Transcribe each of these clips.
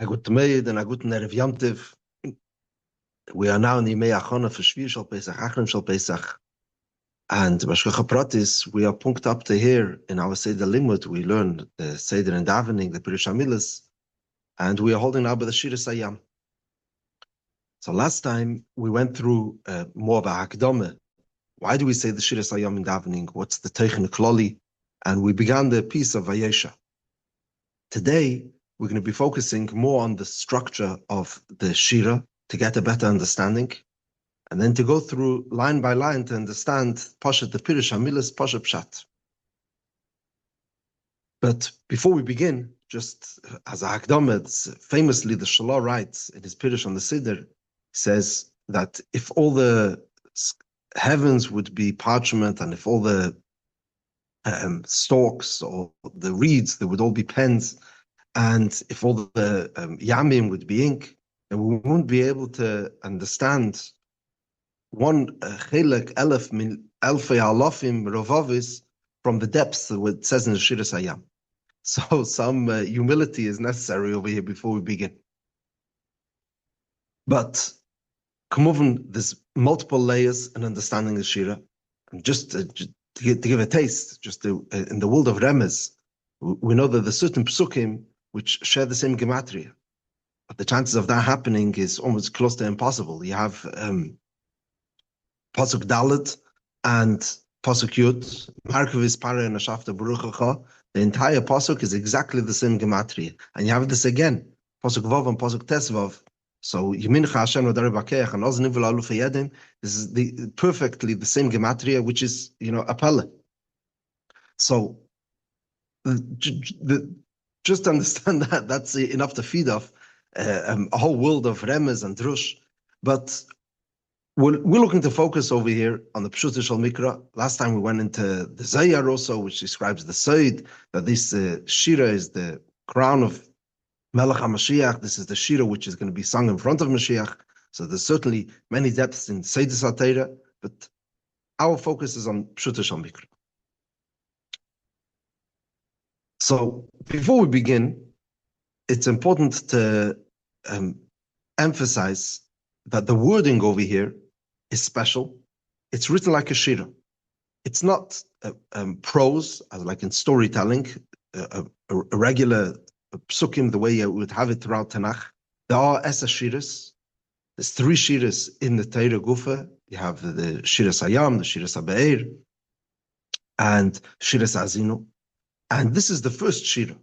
A guten Meid and a guten Erev Yom Tov. We are now in the Yimei Achona for Shiur Shal Pesach, Achron Shal Pesach. And Bashkocha Pratis, we are punked up to here in our Seder Limud. We learn the Seder and Davening, the Pirush HaMilos, and we are holding now by the Shiras HaYom. So last time we went through more of a Hakdome. Why do we say the Shiras HaYom in Davening? What's the Teichen Kloli? And we began the piece of Vayesha. Today, we're going to be focusing more on the structure of the Shira to get a better understanding, and then to go through line by line to understand Pashat the Pirush HaMilos, Pashat Pshat. But before we begin, just as a Hakdama, famously the Shalah writes in his Pirush on the Siddur, says that if all the heavens would be parchment and if all the stalks or the reeds, they would all be pens, and if all the yamim would be ink, then we won't be able to understand one chelek elef min elfei alofim rovavis from the depths that it says in the Shiras HaYom. So some humility is necessary over here before we begin. But Kamovin, there's multiple layers in understanding the Shira. And just to give a taste, in the world of Remez, we know that there's certain Pesukim which share the same gematria. But the chances of that happening is almost close to impossible. You have Pasuk Dalet and Pasuk Yud, Markovis Pare and Ashafta Baruchacha. The entire Pasuk is exactly the same gematria. And you have this again, Pasuk Vav and Pasuk Tesvav. So Yemincha Hashem Rodare Bakeach and Oz Nivul Alu Feyedim. This is perfectly the same gematria, which is, a pella. So just understand that that's enough to feed off a whole world of Remez and Drush. But we're looking to focus over here on the Pshuta Shal Mikra. Last time we went into the Zayar also, which describes the Seid, that this Shira is the crown of Melech HaMashiach. This is the Shira which is going to be sung in front of Mashiach. So there's certainly many depths in Seidus HaTeira, but our focus is on Pshuta Shal Mikra. So before we begin, it's important to emphasize that the wording over here is special. It's written like a shira. It's not prose, as like in storytelling, a regular psukim, the way you would have it throughout Tanakh. There are esa shiras. There's 3 shiras in the Torah Gufa. You have the Shiras HaYom, the Shiras HaBe'er, and Shiras HaZinu. And this is the first shira.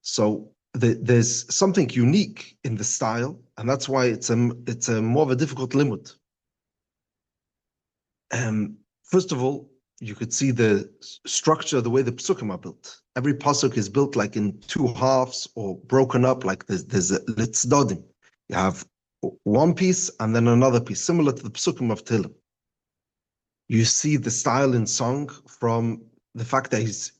So there's something unique in the style, and that's why it's a more of a difficult limud. First of all, you could see the structure, the way the psukim are built. Every pasuk is built like in 2 halves or broken up, like there's a litzdodim. You have one piece and then another piece, similar to the psukim of Tehillim. You see the style in song from the fact that he's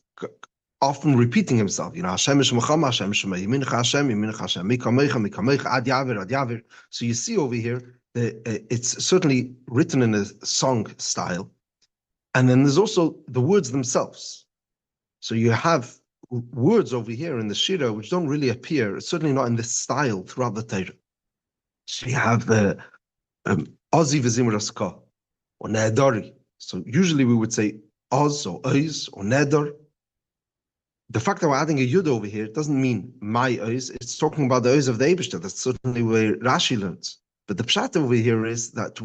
often repeating himself, Hashem is Shemacham, Hashem Shema, Yemincha Hashem, Yemincha Hashem, Mikamecha, Mikamecha, Ad Yaver, Ad Yaver. So you see over here, it's certainly written in a song style. And then there's also the words themselves. So you have words over here in the Shira which don't really appear, certainly not in this style throughout the Torah. So you have the Ozi V'Zimraska, or Nedari. So usually we would say Oz or Oz or Nedar. The fact that we're adding a yud over here doesn't mean my ois. It's talking about the ois of the Eibishter. That's certainly where Rashi learns. But the pshat over here is that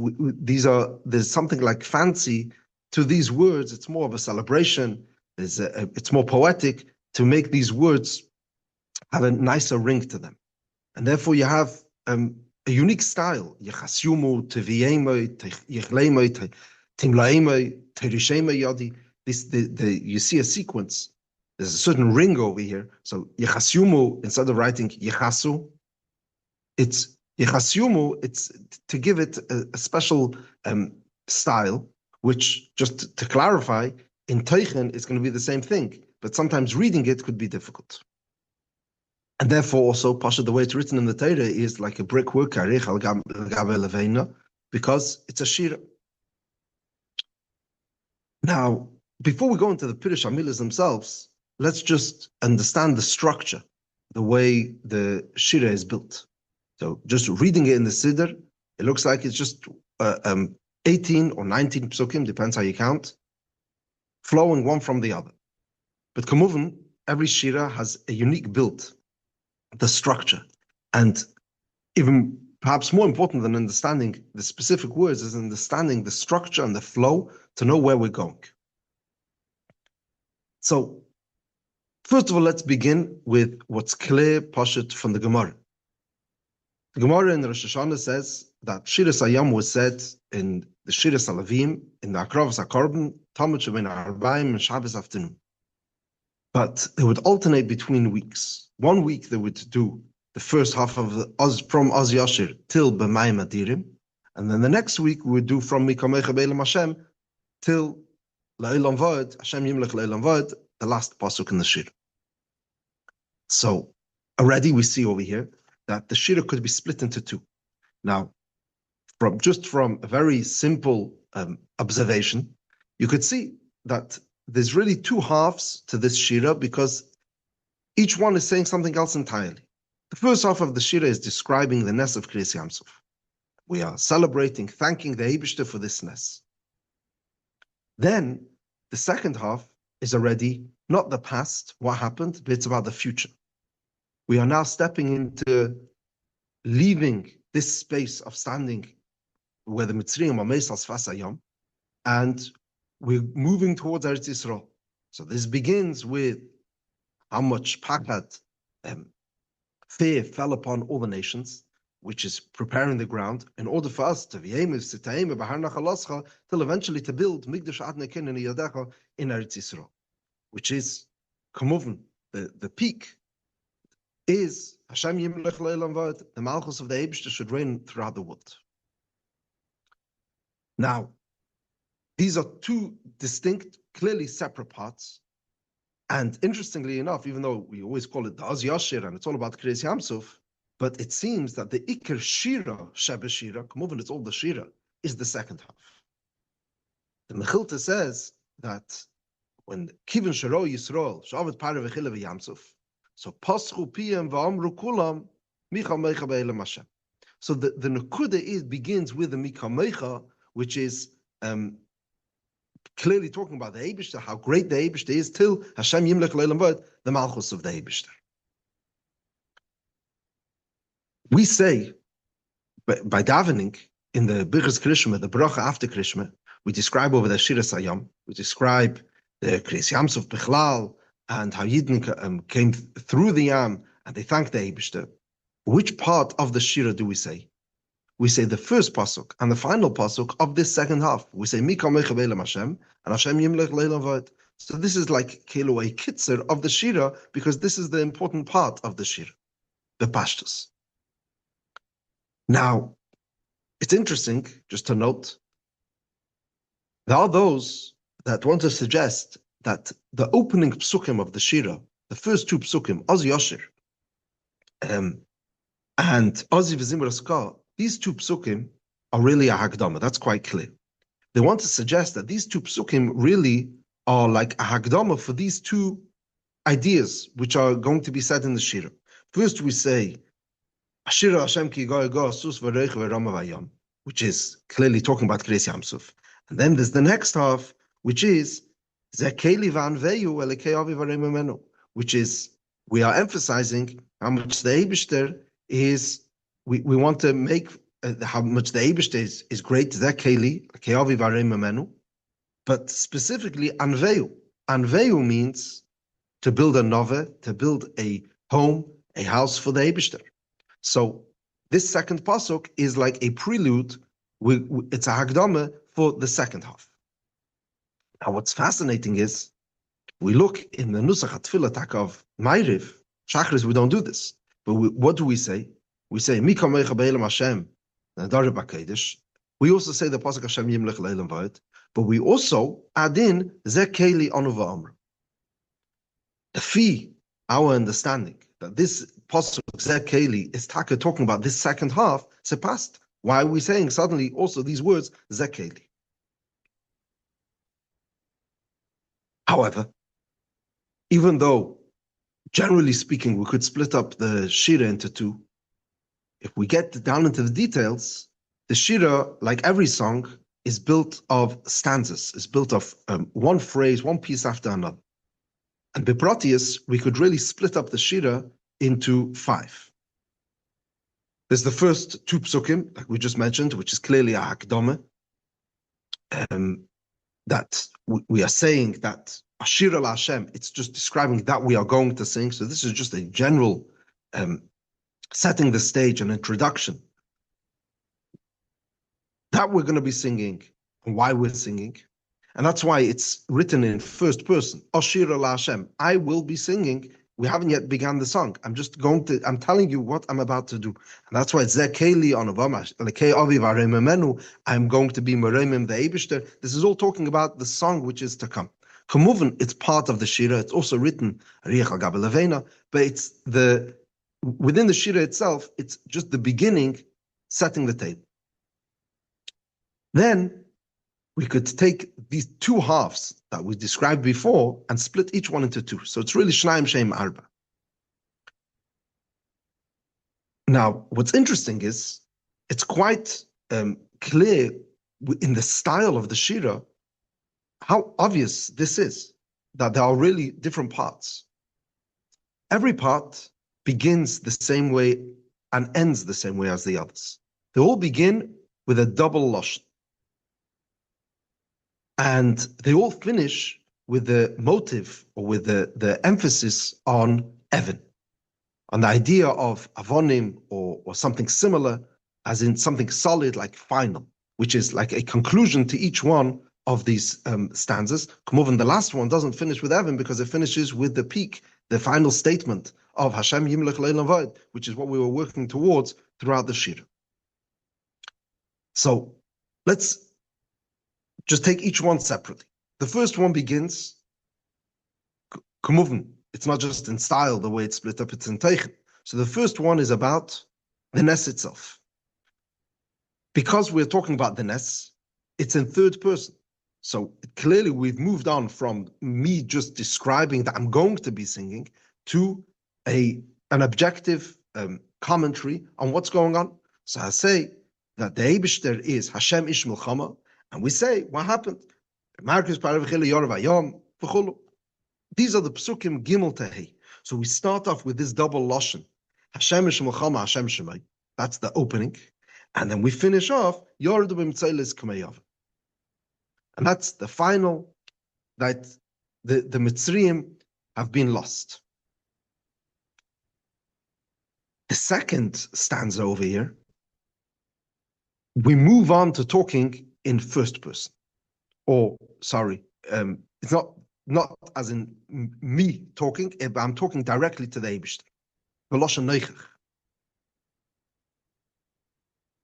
there's something like fancy to these words. It's more of a celebration. It's more poetic to make these words have a nicer ring to them. And therefore you have a unique style. Yechasyumu, Teviemoi, Yechleimoi, Timlaimoi, Terishemoi Yodi. You see a sequence. There's a certain ring over here. So Yechasyumu, instead of writing Yechasu, it's Yechasyumu, it's to give it a special style, which, just to clarify, in Teichen is going to be the same thing. But sometimes reading it could be difficult. And therefore also, Pasha, the way it's written in the Torah is like a brickwork, because it's a shira. Now, before we go into the Pirush HaMilos themselves, let's just understand the structure. the way the Shira is built. So just reading it in the Siddur, it looks like it's just 18 or 19 psukim, depends how you count, flowing one from the other. But Kamuvin, every Shira has a unique build, the structure. And even perhaps more important than understanding the specific words is understanding the structure and the flow to know where we're going. So, first of all, let's begin with what's clear, Pashut, from the Gemara. The Gemara in Rosh Hashanah says that Shiras HaYom was said in the Shiras HaLevim, in the Akravas HaKorban, Talmud Shebein HaArbaim, and Shabbos afternoon. But they would alternate between weeks. 1 week they would do the first half of from Oz Yashir till B'mayim Adirim, and then the next week we would do from Mikamecha Be'elam Hashem till La'elam Vod, Hashem Yimlech La'elam Vod, the last pasuk in the Shir. So already we see over here that the Shir could be split into two. Now, from a very simple observation, you could see that there's really two halves to this Shira because each one is saying something else entirely. The first half of the Shira is describing the Nes of Kriyas Yamsuf. We are celebrating, thanking the Eibishter for this Nes. Then, the second half is already not the past, what happened, but it's about the future. We are now stepping into leaving this space of standing where the Mitzrayim are Meis al Sfas HaYom, and we're moving towards Eretz Yisrael. So this begins with how much Pachad, fear fell upon all the nations, which is preparing the ground in order for us to till eventually to build Migdash Ad Nekin and Yadecha in Eretz Yisrael, which is Kamuvin, the peak is Hashem Yimlech Le'elam Vod, the Malchus of the Eibishter should reign throughout the world. Now, these are two distinct, clearly separate parts. And interestingly enough, even though we always call it the Oz Yashir and it's all about Kriyas Yamsuf, but it seems that the Iker Shira, Shebe Shira, Kamuvin, it's all the Shira, is the second half. The Mechilta says that when Kivin Sharo Yisrael, Shavet Pare V'chile V'Yamsuf, so Paschu Piyam V'amru Kulam, Micha Mecha Be'elam Hashem. So the Nekuda begins with the Micha Mecha, which is clearly talking about the Eibishter, how great the Eibishter is, till Hashem Yimlech Le'elam Vod, the Malchus of the Eibishter. We say, by davening, in the Birchas Krishma, the Bracha after Krishma, we describe over the Shiras HaYom, we describe the Kriyas Yamsuf Bechlal, and how Yidden came through the Yam, and they thanked the Eibishter. Which part of the Shira do we say? We say the first pasuk and the final pasuk of this second half. We say Mika Mecha Be'elam Hashem and Hashem Yimlech Le'elam Vod. So this is like Kelo a Kitzer of the Shira because this is the important part of the Shira, the Pashtus. Now, it's interesting just to note there are those that want to suggest that the opening psukim of the Shira, the first two psukim, Oz Yashir and Ozi V'Zimra Skah, these two psukim are really a Hagdama. That's quite clear. They want to suggest that these two psukim really are like a Hagdama for these two ideas which are going to be said in the Shira. First we say, Ashira Hashem ki goy sus v'reich v'rama v'ayam, which is clearly talking about Kriyas Yamsuf. And then there's the next half, which is Zekeli v'anveyu elekei avi v'rei memenu, which is we are emphasizing how much the Eibishter is. We want to make how much the Eibishter is great. Zekeli elekei avi v'rei memenu, but specifically anveyu. Anveyu means to build a nove, to build a home, a house for the Eibishter. So this second pasuk is like a prelude. It's a hagdama for the second half. Now, what's fascinating is we look in the nusach Teffila of Ma'ariv, Shachris. We don't do this, but what do we say? We say Mika Mecha Be'elam Hashem Nadar B'Kodesh. We also say the pasuk Hashem Yimlech Le'elam Vod, but we also add in Zekeli Anu V'Amr. Fi our understanding that this pasuk Zekeli is talking about this second half surpassed. Why are we saying suddenly also these words Zekeli? However, even though generally speaking, we could split up the Shira into two. If we get down into the details, the Shira, like every song, is built of stanzas, is built of one phrase, one piece after another. And Beprotius, we could really split up the Shira into 5. There's the first 2 psukim, like we just mentioned, which is clearly a hakdama, that we are saying that Ashira la Hashem, it's just describing that we are going to sing. So this is just a general setting the stage, an introduction. That we're going to be singing, and why we're singing. And that's why it's written in first person. Ashira la Hashem, I will be singing. We haven't yet begun the song. I'm telling you what I'm about to do. And that's why it's Zekeli on Avama, Lekei Aviv Arememenu, I'm going to be Meremim the Eibishter. This is all talking about the song which is to come. Kamuvan, it's part of the Shira. It's also written, Riech al Gabe Levena, but it's within the Shira itself, it's just the beginning, setting the table. Then we could take these 2 halves that we described before and split each one into 2. So it's really Shnaim Shem Arba. Now, what's interesting is it's quite clear in the style of the Shira how obvious this is, that there are really different parts. Every part begins the same way and ends the same way as the others. They all begin with a double lashon. And they all finish with the motive or with the emphasis on Evan, on the idea of avonim or something similar, as in something solid like final, which is like a conclusion to each one of these stanzas. K'moven, the last one doesn't finish with Evan because it finishes with the peak, the final statement of Hashem Yimlech Leilam Vayid, which is what we were working towards throughout the Shir. So let's just take each one separately. The first one begins, K'moven, it's not just in style, the way it's split up, it's in Teichen. So the first one is about the Nes itself. Because we're talking about the Nes, it's in third person. So clearly we've moved on from me just describing that I'm going to be singing to an objective commentary on what's going on. So I say that the Eibishter is Hashem Ish Milchama, and we say, what happened? Merkos HaYom. These are the Pesukim Gimel Tehi. So we start off with this double lashon. Hashem Ish Milchama, Hashem Shemai. That's the opening. And then we finish off, Yordu B'Mitzelis K'meyav. And that's the final, that the Mitzrayim have been lost. The second stanza over here, we move on to talking in first person. Or, sorry, it's not as in me talking, but I'm talking directly to the Eibishter.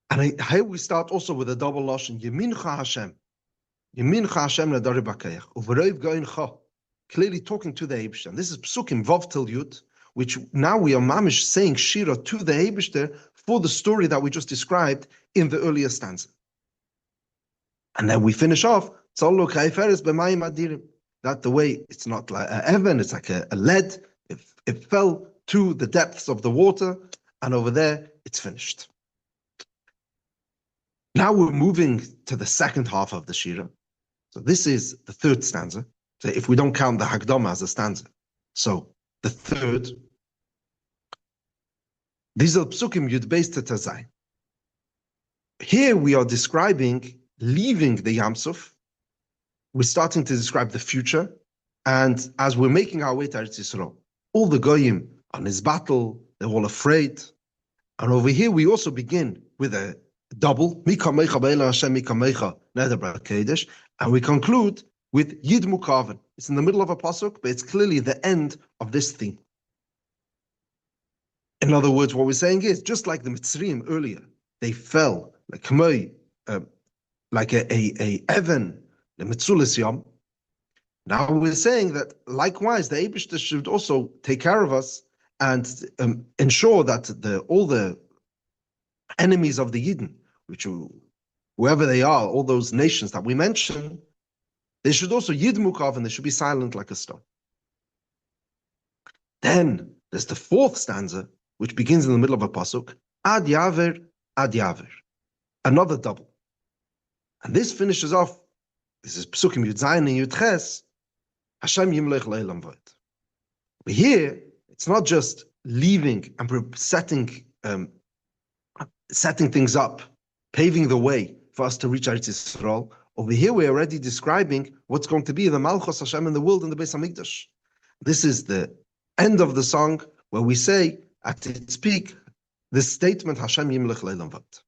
And here we start also with a double lashon, Yemincha Hashem. Yemincha Hashem Ladari Bakayach. Uveroiv Goincha. Clearly talking to the Eibishter. And this is Pesukim Vav Til Yud, which now we are mamish saying Shira to the Eibishter for the story that we just described in the earlier stanza. And then we finish off, that the way it's not like an Evan, it's like a lead. It fell to the depths of the water, and over there, it's finished. Now we're moving to the second half of the Shira. So this is the third stanza. So if we don't count the Hagdama as a stanza. So the third, these are Psukim Yud Beis to Tazai. Here we are describing leaving the Yamsuf. We're starting to describe the future. And as we're making our way to Eretz Yisrael, all the Goyim on his battle, they're all afraid. And over here we also begin with a double, and we conclude with Yid Mukaven. It's in the middle of a pasuk, but it's clearly the end of this theme. In other words, what we're saying is, just like the Mitzrayim earlier, they fell like like a Evan, the Metzulis Yom. Now we're saying that likewise, the Eibishter should also take care of us and ensure that all the enemies of the Yidden, which whoever they are, all those nations that we mentioned, they should also Yid Mukav, and they should be silent like a stone. Then there's the fourth stanza, which begins in the middle of a pasuk, ad yaver, another double. And this finishes off, this is Pesukim Yud Zayin and Yud Ches, Hashem Yimlech Leilam Vod. But here, it's not just leaving and setting things up, paving the way for us to reach Eretz Yisrael. Over here, we're already describing what's going to be the Malchus Hashem in the world in the Beis HaMikdash. This is the end of the song where we say, at its peak, this statement, Hashem Yimlech Leilam Vod.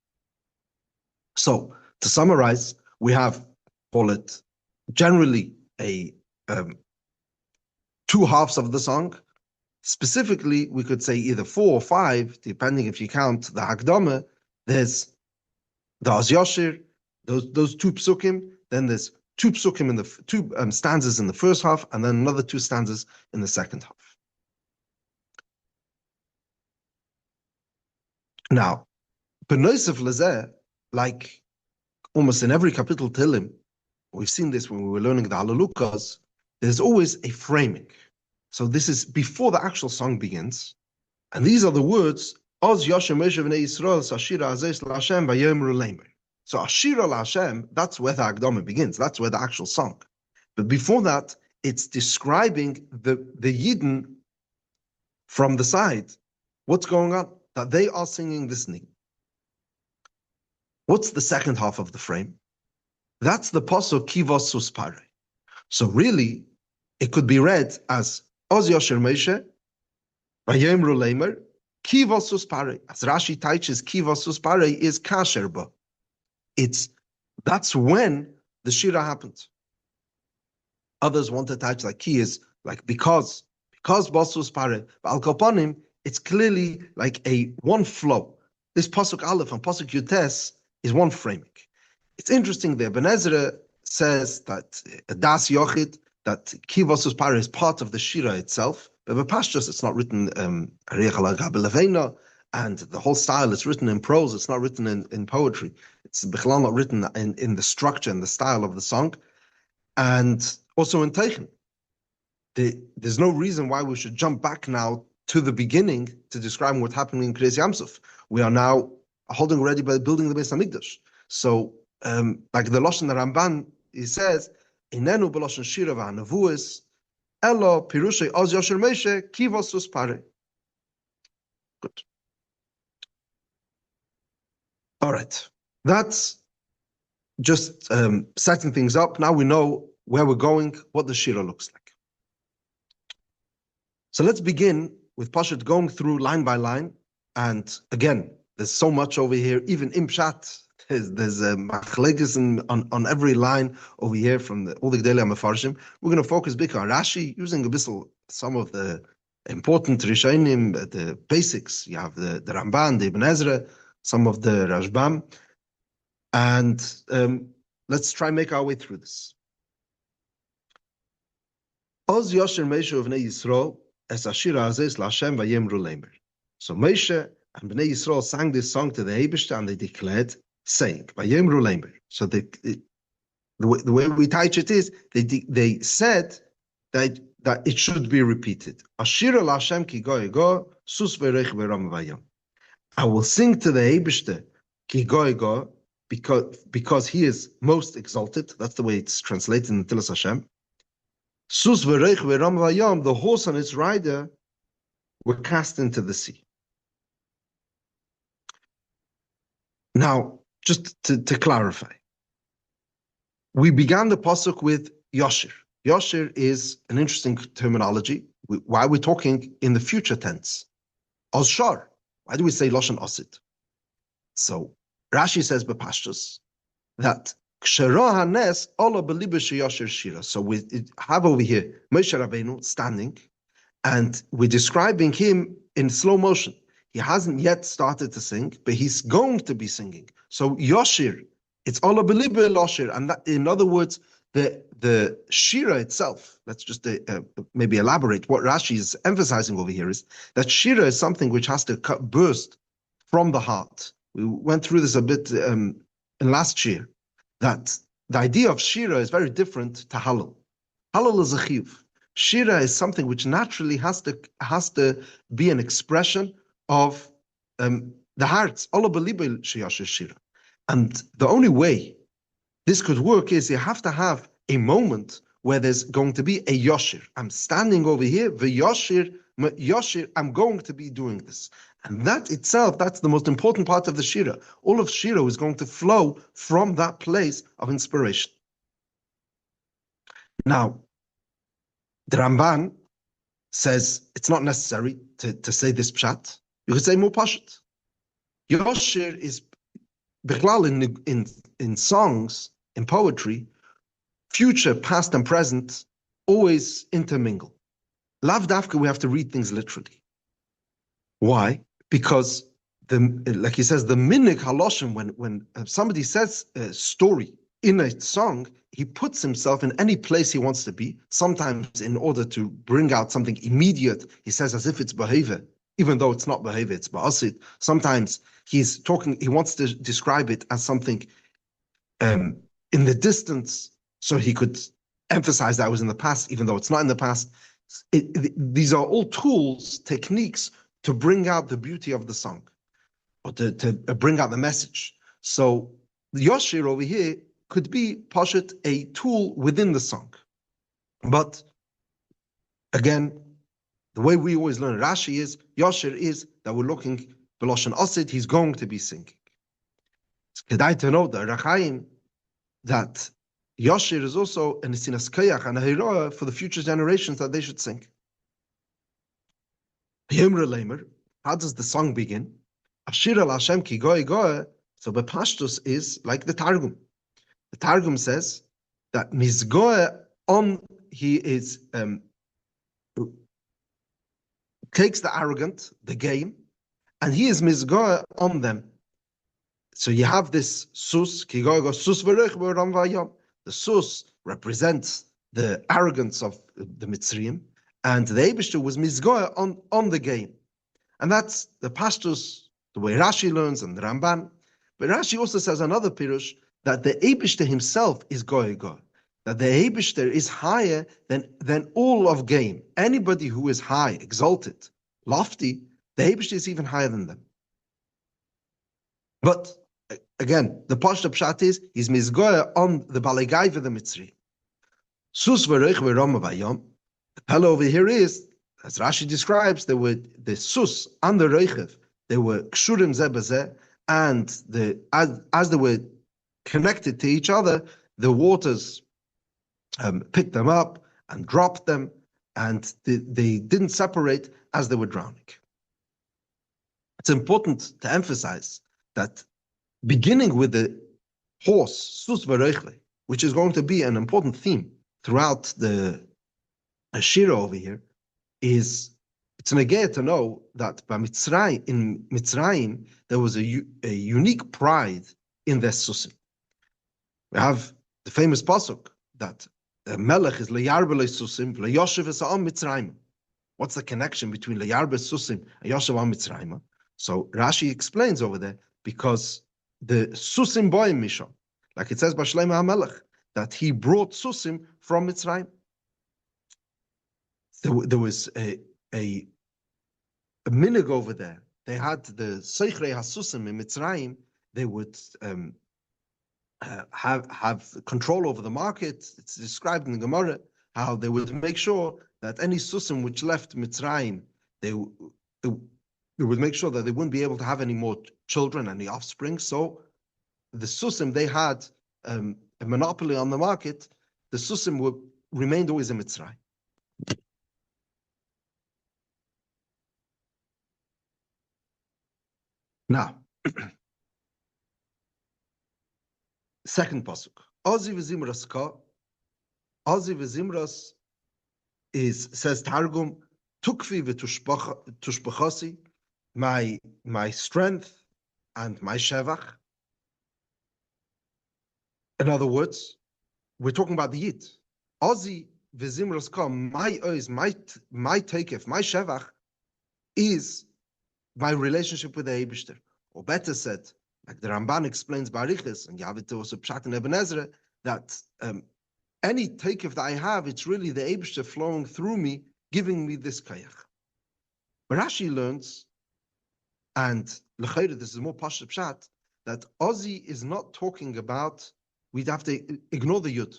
So, to summarize, we have, call it, generally two halves of the song. Specifically, we could say either 4 or 5, depending if you count the Hakdama. There's the Az Yashir, those 2 psukim. Then there's 2 psukim in the 2 stanzas in the first half, and then another 2 stanzas in the second half. Now, B'Nosef Lezeh, like almost in every kapitel Tehillim, we've seen this when we were learning the Halalukas, there's always a framing. So this is before the actual song begins, and these are the words, Oz Yoshem Moshe B'nei Yisrael Sashira Azes L'Hashem Vayomru Leimer. So Ashira L'Hashem, that's where the Hakdama begins, that's where the actual song. But before that, it's describing the Yidden from the side, what's going on, that they are singing this name. What's the second half of the frame? That's the pasuk Kivos Suspare. So really, it could be read as Oz Yosher Moshe, Vayomru Leimer, Kivos Suspare. As Rashi teaches, Kivos Suspare is Kasherba. That's when the Shira happened. Others want to touch like key is like because Basus Pare, but Al Kapanim, it's clearly like a one flow. This pasuk Aleph and pasuk Yutes is one framing. It's interesting there. Ben Ezra says that Das Yochid, that Kivasus Pare is part of the Shira itself, but B'Pashtus it's not written and the whole style is written in prose. It's not written in poetry. It's Bichlal not written in the structure and the style of the song, and also in Teichen. There's no reason why we should jump back now to the beginning to describe what happened in Kriyas Yamsuf. We are now holding already by building the Beis HaMikdash. So, like the Lashon the Ramban, he says, "Inenu b'Lashon Shira v'Hanavuos, elo Pirush Oz Yosher Moshe Kivos Suspare." Good. All right, that's just setting things up. Now we know where we're going, what the Shira looks like. So let's begin with Pashat going through line by line. And again, there's so much over here. Even in Pshat, there's a machleges on every line over here from all the Gedolei HaMefarshim. We're going to focus big on Rashi, using a bissel some of the important Rishonim, the basics. You have the Ramban, the Ibn Ezra, some of the Rashbam. And let's try and make our way through this. Oz Yosher Moshe B'nei Yisrael es Ashira Azes L'Hashem Vayomru Leimer. So Moshe and Bnei Yisrael sang this song to the Eibishter, and they declared, saying, Vayomru Leimer. So the way we teach it is, they said that it should be repeated. Ashira L'Hashem ki go ego, sus v'reich v'ram vayom. I will sing to the Eibishter ki go ego, because he is most exalted. That's the way it's translated in Tilas Hashem. Sus v'reich v'ram vayom, the horse and its rider were cast into the sea. Now, just to clarify, we began the pasuk with Yashir. Yashir is an interesting terminology. Why are we talking in the future tense? Oshar. Why do we say Lashon Osid? So Rashi says B'Pashtus that Kshera Hanes Ola B'Libe Sheyashir Shira. So we have over here Moshe Rabbeinu standing, and we're describing him in slow motion. He hasn't yet started to sing, but he's going to be singing. So Yoshir, it's Ola B'Libe Loshir, and that, in other words, the Shira itself, let's just maybe elaborate. What Rashi is emphasizing over here is that Shira is something which has to burst from the heart. We went through this a bit in last year, that the idea of Shira is very different to Halal. Halal is a chiyuv. Shira is something which naturally has to be an expression of the hearts. Shira. And the only way this could work is you have to have a moment where there's going to be a yoshir. I'm standing over here, the yoshir, I'm going to be doing this. And that itself, that's the most important part of the shira. All of shira is going to flow from that place of inspiration. Now, the Ramban says it's not necessary to say this pshat. You could say more pashut. Yoshir is Bichlal in songs, in poetry, future, past, and present always intermingle. Lav dafka, we have to read things literally. Why? Because like he says, the minig haloshim, when somebody says a story in a song, he puts himself in any place he wants to be. Sometimes, in order to bring out something immediate, he says as if it's behavior, even though it's not behavior, it's ba'asid. Sometimes he's talking, he wants to describe it as something in the distance, so he could emphasize that it was in the past, even though it's not in the past. These are all tools, techniques to bring out the beauty of the song, or to bring out the message. So the Yoshir over here could be, Pashat, a tool within the song. But again, the way we always learn Rashi is, Yoshir is that we're looking, Beloshan Osid, he's going to be singing. It's kedai to know that Rachaim, that Yoshir is also an Isinas Kayach and a Hiroah for the future generations that they should sing. How does the song begin? Ashir al Hashem ki goy goy. So Bepashtus is like the Targum. The Targum says that Mizgoy on, he is takes the arrogant, the game, and he is Mizgoy on them. So you have this sus, ki goy goy, sus v'rech v'ram v'ayom. The sus represents the arrogance of the Mitzrayim, and the Eibishter was Mizgoy on the game. And that's the Pashtus, the way Rashi learns, and the Ramban. But Rashi also says another Pirush, that the Eibishter himself is Goy Goy. That the Eibishter is higher than all of game. Anybody who is high, exalted, lofty, the Eibishter is even higher than them. But again, the Pashta Pshat is, he's Mizgoy on the Balegaiva, the Mitzri. Sus v'reich v'rom v'ayom. The fellow over here is, as Rashi describes, there were the sus and the reichev, they were kshurim zeh b'zeh, and as they were connected to each other, the waters picked them up and dropped them, and they didn't separate as they were drowning. It's important to emphasize that beginning with the horse, sus v'reichle, which is going to be an important theme throughout the Shira over here, is it's negeh to know that in Mitzrayim there was a unique pride in their susim. We have the famous pasuk that the melech is leyarbe susim leyoshev esa'am Mitzrayim. What's the connection between leyarbe susim and yoshev am Mitzrayim? So Rashi explains over there, because the susim boim misham, like it says B'Shleim HaMelech, that he brought susim from Mitzrayim. There was a minig over there. They had the Seichrei HaSusim in Mitzrayim. They would have control over the market. It's described in the Gemara how they would make sure that any susim which left Mitzrayim, they would make sure that they wouldn't be able to have any more children, any offspring. So the susim, they had a monopoly on the market. The susim remained always in Mitzrayim. Now, second pasuk. Ozi v'zimras ka. Ozi v'zimras is, says Targum, tukfi v'tushbachasi, my strength and my shevach. In other words, we're talking about the yid. Ozi v'zimras ka, my oz, my takef, my shevach is my relationship with the Eibishter. Or better said, like the Ramban explains Barichis, and you have it also Pshat in Eben Ezra, that any takeoff that I have, it's really the Eibishter flowing through me, giving me this kayach. But Rashi learns, and l'chayre, this is more pashut pshat, that Ozzy is not talking about, we'd have to ignore the yud.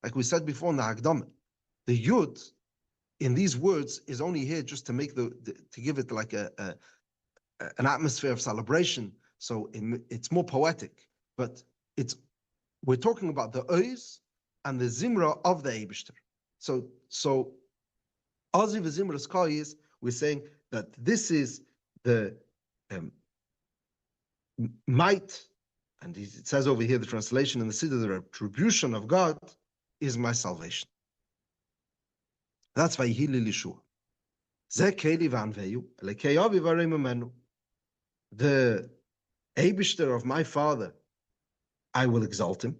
Like we said before in the Hagdama, the yud in these words is only here just to make to give it like an atmosphere of celebration. So it's more poetic, but we're talking about the ois and the zimra of the Eibishter. So Ozzy v'zimra skayis, we're saying that this is the might, and it says over here the translation in the Siddur, the retribution of God is my salvation. That's why Yihili Lishua. Ze keli v'anveyu, lekei avi v'arei memenu. The Eibishter of my father, I will exalt him.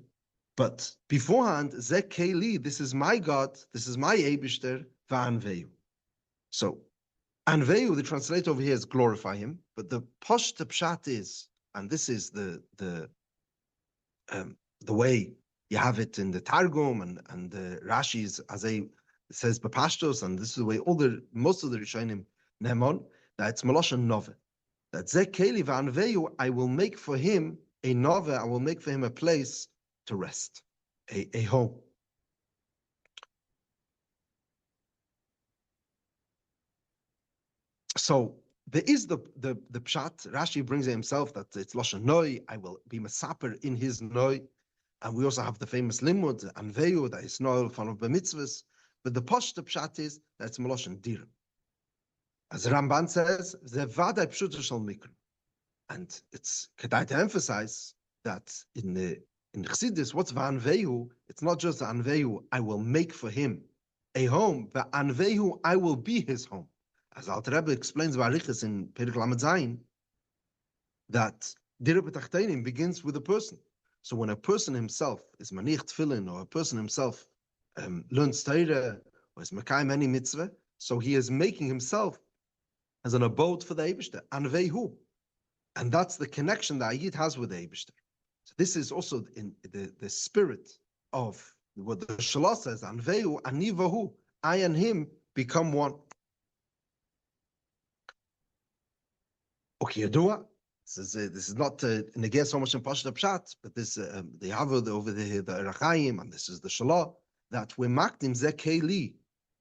But beforehand, Ze keli, this is my God, this is my Eibishter, v'anveyu. So, anveyu, the translator over here is glorify him, but the pashut pshat is, and this is the way you have it in the Targum and the Rashi's as it says bepashtos, and this is the way most of the Rishonim nemon, that it's Maloshan Nove. That Ze Keli v'anveyu, I will make for him a Nove, I will make for him a place to rest, a home. So there is the pshat, Rashi brings it himself that it's Loshan Noi, I will be Masaper in his Noi, and we also have the famous Limud, Anveyu, that is Noel fan of B'mitzvahs. But the pashut pshat is that it's Meloshen Dir. As Ramban says, the Vadai Pshuta Shal Mikra. And it's kedai to emphasize that in Chassidus, what's V'anvehu? It's not just Anvehu, I will make for him a home, but Anvehu, I will be his home. As Alter Rebbe explains Barichas in Perek Lamed Zayin, that Dir B'Tachtenim begins with a person. So when a person himself is Manich Tefillin, or a person himself learns Torah, or is Mekayim any mitzvah, so he is making himself as an abode for the Eibishter, Anvehu. And that's the connection that Yid has with the Eibishter. So this is also in the spirit of what the Shalah says, Anvehu, Anivahu, I and him become one. Okay, Yadua. This is not negate so much in Pashut Pshat, but this they have over the Rachayim, and this is the Shalah, that we're makdim Ze Keli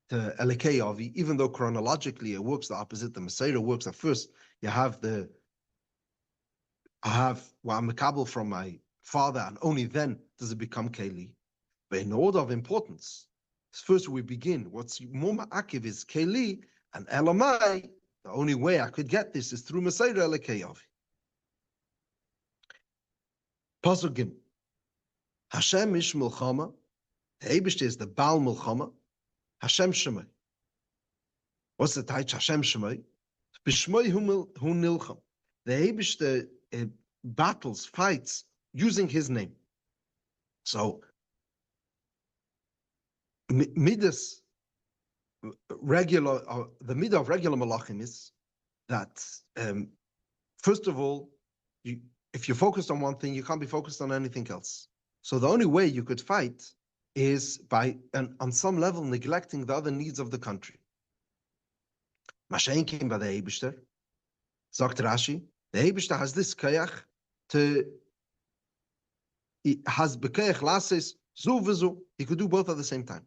to Elekei Avi, even though chronologically it works the opposite. The Messiah works at first. You have I have what I'm Mekabel from my father, and only then does it become Keli. But in order of importance, first we begin. What's more ma'akiv is Keli and Elamai. The only way I could get this is through Messiah Elekei Avi. Pasuk Gimel. Hashem ish milchama. The Eibishter is the Baal milchama. Hashem Shemai. What's the title? Hashem Shemai. B'shmoi hu nilcham. The Eibishter battles, fights using his name. So Midas regular, the midah of regular malachim is that first of all, if you're focused on one thing, you can't be focused on anything else. So the only way you could fight is by, on some level, neglecting the other needs of the country. Mashenkim by the Eibishter, sagt Rashi, the Eibishter has this kayach has bekayach lases zu v'zu. He could do both at the same time.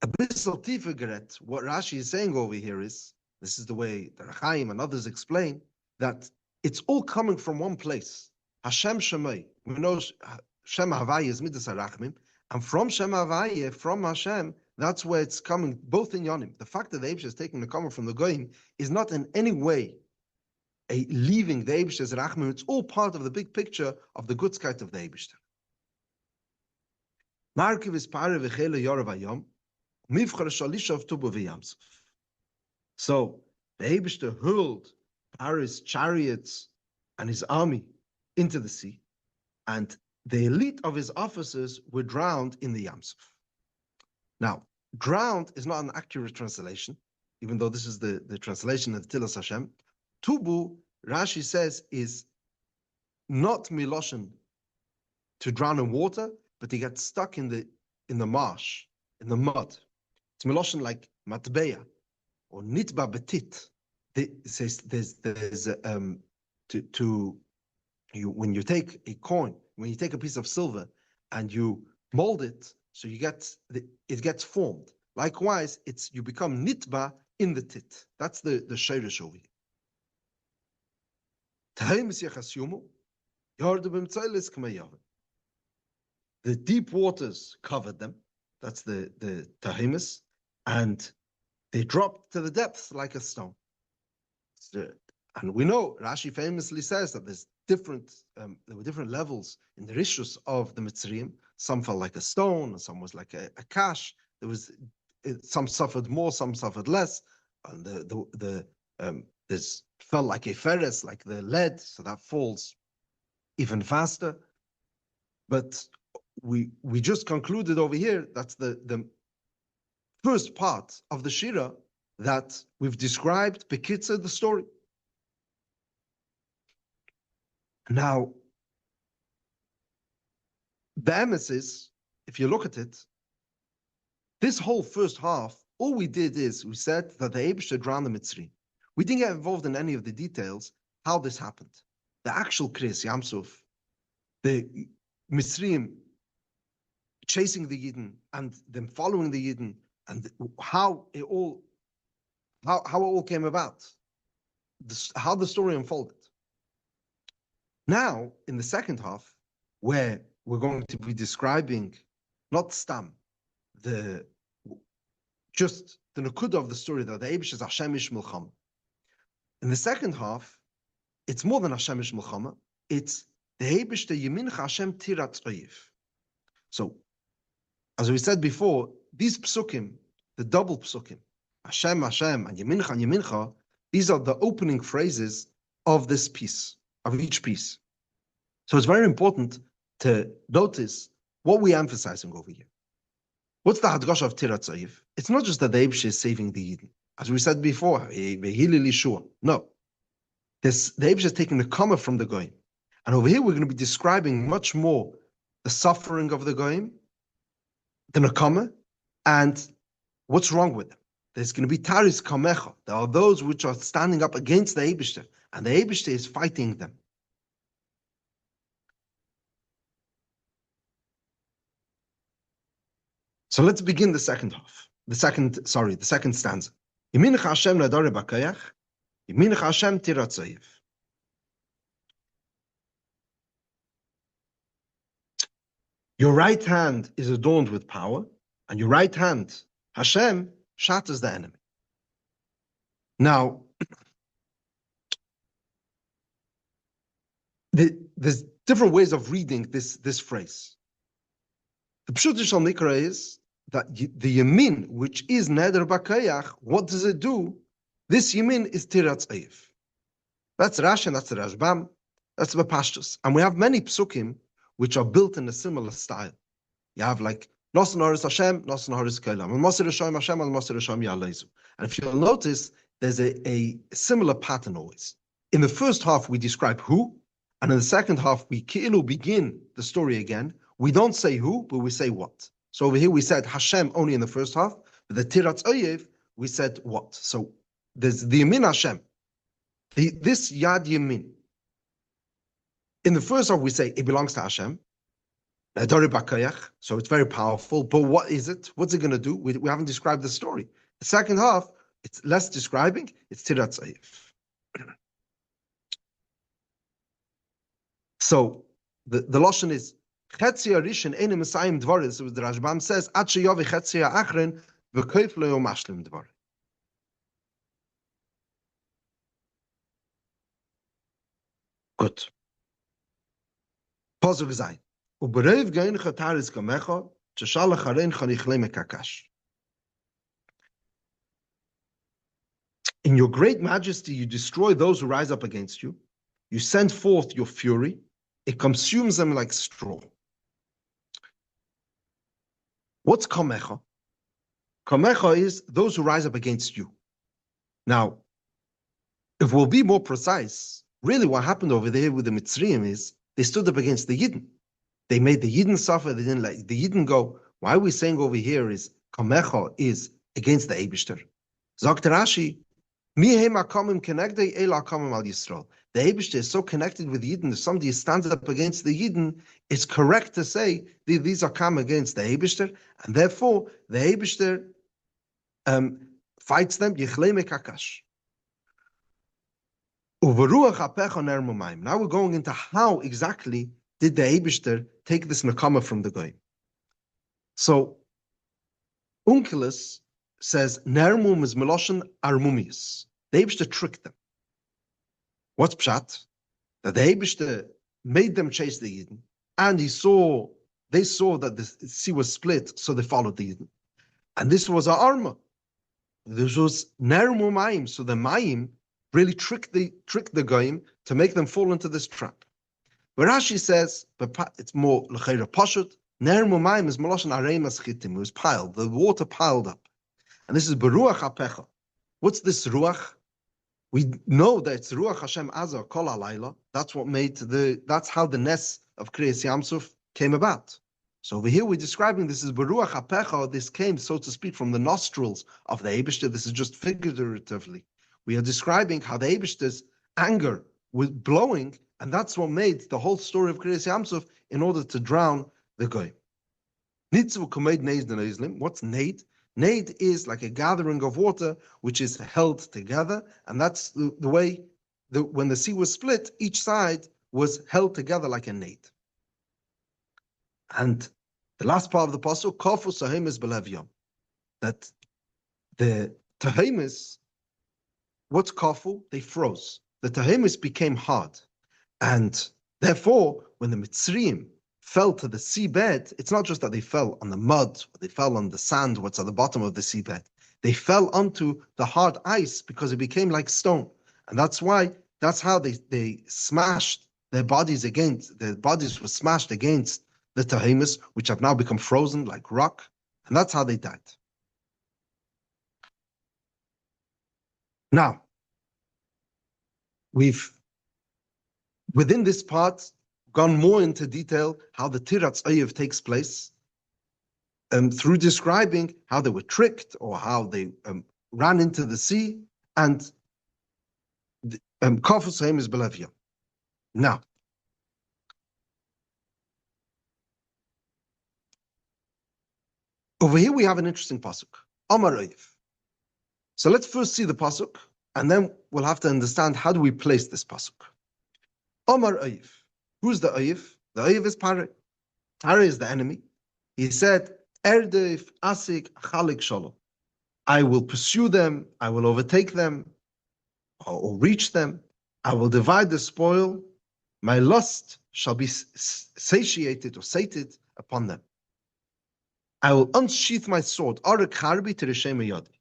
A bit tiefer geret, what Rashi is saying over here is, this is the way the Rachaim and others explain, that it's all coming from one place. Hashem Shemai. We know Shem Havai is Midas HaRachmim, and from Shem Havai, from Hashem, that's where it's coming, both in Yonim. The fact that the Eibishter is taking the command from the Goyim is not in any way a leaving the Eibishter's Rachmim. It's all part of the big picture of the Gutzkeit of the Eibishter. Markiv is Pare v'chele yorav HaYom, mivchar shalishav tubo v'yamsuf. So the Eibishter hurled Pare's chariots and his army into the sea, and the elite of his officers were drowned in the Yamsuf. Now, drowned is not an accurate translation, even though this is the translation of Tilas Hashem. Tubu, Rashi says, is not miloshen to drown in water, but they get stuck in the marsh, in the mud. It's Miloshin like matbeya or nitba betit. It says there's when you take a coin, when you take a piece of silver and you mold it, so it gets formed. Likewise, you become nitba in the tit. That's the shirish over here. The deep waters covered them. That's the tahimus, and they dropped to the depths like a stone. And we know Rashi famously says that there were different levels in the rishus of the Mitzrayim. Some fell like a stone, some was like a cash. Some suffered more, some suffered less, and this fell like a ferris, like the lead, so that falls even faster. But we just concluded over here that's the first part of the Shira that we've described Bekitza, the story. Now, the emes is, if you look at it, this whole first half, all we did is we said that the Eibishter drowned the Mitzri. We didn't get involved in any of the details, how this happened. The actual Kriyas Yamsuf, the Mitzrayim chasing the Yidden and them following the Yidden, and how it all came about, how the story unfolded. Now, in the second half, where we're going to be describing not Stam, just the Nakuda of the story that the Eibush is Hashem Ish Milchama. In the second half, it's more than Hashem Ish Milchama, it's the Eibush the Yemincha Hashem Tirat Oyev. So, as we said before, these psukim, the double psukim, Hashem, Hashem, and Yemincha, these are the opening phrases of this piece, of each piece. So it's very important to notice what we're emphasizing over here. What's the Hadgasha of Tirat Oyev? It's not just that the Eibush is saving the Yidden. As we said before, no. The Eibush is taking the Kama from the Goyim. And over here, we're going to be describing much more the suffering of the Goyim, the Nakama, and what's wrong with them. There's going to be Taris Kamecha. There are those which are standing up against the Eibush, and the Eibush is fighting them. So let's begin the second half. The second stanza. Yemincha Hashem ladore bakayach, Yemincha Hashem tirat oyev. Your right hand is adorned with power, and your right hand, Hashem, shatters the enemy. Now, there's different ways of reading this phrase. The Pshut Shal Nikra is that the Yamin, which is Neder Bakayach, what does it do? This Yamin is Tirat Oyev. That's Rashi and that's the Rashbam, that's the Pashtus. And we have many psukim which are built in a similar style. You have like, Nosan Haris Hashem, Nosan Haris Kailam, and Mosir Hashem Hashem, and Mosir Hashem Ya'alezu. And if you'll notice, there's a similar pattern always. In the first half, we describe who, and in the second half, we begin the story again. We don't say who, but we say what. So over here we said Hashem only in the first half, but the Tirat Oyev, we said what. So there's the Yamin Hashem, this Yad Yamin. In the first half we say it belongs to Hashem, so it's very powerful, but what is it? What's it going to do? We haven't described the story. The second half, it's less describing, it's Tirat Oyev. So the Lashon is, Chetzia Rishon Eine Messiahim Dvaris, so the Rashbam says, Ad sheyovi Chetzia Achrin, v'koif lo yom ashlim Dvar. Good. Pasuk Zayin. Ubereiv gein chataris kamecha, tshashalach harein chanichle mekakash. In your great majesty, you destroy those who rise up against you. You send forth your fury. It consumes them like straw. What's kamecha? Kamecha is those who rise up against you. Now, if we'll be more precise, really what happened over there with the Mitzrayim is they stood up against the Yidden. They made the Yidden suffer. They didn't let the Yidden go. Why are we saying over here is Kamecha is against the Eibishter? Sagt Rashi, Mi hema kamim kenegdei ela kamim al Yisrael. The Eibishter is so connected with Yidden. If somebody stands up against the Yidden, it's correct to say these are come against the Eibishter, and therefore the Eibishter fights them. Yichlei mekakash. Now we're going into how exactly did the Eibishter take this nakama from the Goyim. So, Onkelos says, Nermum is Meloshen Armumius. The Eibishter tricked them. What's Pshat? That the Eibishter made them chase the Yidden, and they saw that the sea was split, so they followed the Yidden. And this was our armor. This was Nermum Mayim, so the Mayim really tricked the Goyim to make them fall into this trap. But Rashi says, but it's more l'chayra pashut. Ner mumayim is maloshen areimas chitim. It was piled. The water piled up, and this is beruach hapecha. What's this ruach? We know that it's ruach Hashem Azar kol halayla. That's what made That's how the Nes of Kriyas Yamsuf came about. So over here we're describing this is beruach hapecha. This came, so to speak, from the nostrils of the Eibishter. This is just figuratively. We are describing how the Eibishter's anger was blowing, and that's what made the whole story of Kriyas Yamsuf in order to drown the Goy. What's Neid? Neid is like a gathering of water which is held together, and that's the way when the sea was split, each side was held together like a Neid. And the last part of the pasuk, Kafu Sahemis Belev, that the Tahemis, what's Kafu? They froze. The Tahemis became hard. And therefore, when the Mitzrayim fell to the seabed, it's not just that they fell on the mud, or they fell on the sand, what's at the bottom of the seabed. They fell onto the hard ice because it became like stone. And that's how they smashed their bodies were smashed against the Tahemis, which have now become frozen like rock. And that's how they died. Now, we've, within this part, gone more into detail how the Tiratz Oyev takes place, through describing how they were tricked or how they ran into the sea, and Kafus Haim is Belevia. Now, over here we have an interesting pasuk, Amar Oyev. So let's first see the pasuk, and then we'll have to understand how do we place this pasuk. Amar Oyev. Who's the Oyev? The Oyev is Parei. Parei is the enemy. He said, Erdef asik chalik shalom. I will pursue them, I will overtake them, or reach them. I will divide the spoil. My lust shall be satiated or sated upon them. I will unsheath my sword. Arik harbi tereshem yadi.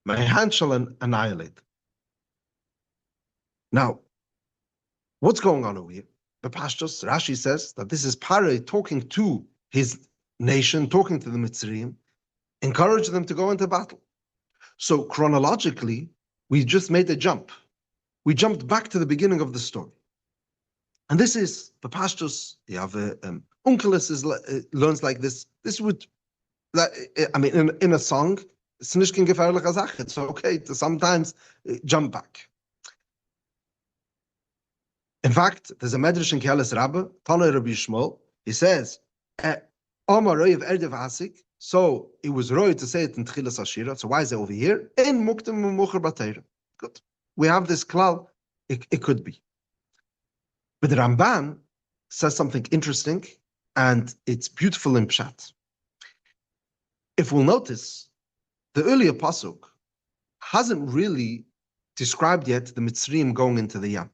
My hand shall annihilate them. Now, what's going on over here? The Pashtos, Rashi says that this is Parei talking to his nation, talking to the Mitzrayim, encourage them to go into battle. So chronologically, we just made a jump. We jumped back to the beginning of the story. And this is, the Pashtos, you have Onkelos learns like this. This would, in a song, it's okay to sometimes jump back. In fact, there's a Medrash in Keheles Rabbi, Tanoi Rabbi Shmuel. He says, Omar Royev Erdev Asik. So it was Roy to say it in Tchilas Shiras. So why is it over here? In Muktim Mucher Batayra. Good. We have this klal. It could be. But the Ramban says something interesting, and it's beautiful in Pshat. If we'll notice, the earlier pasuk hasn't really described yet the Mitzrayim going into the Yam.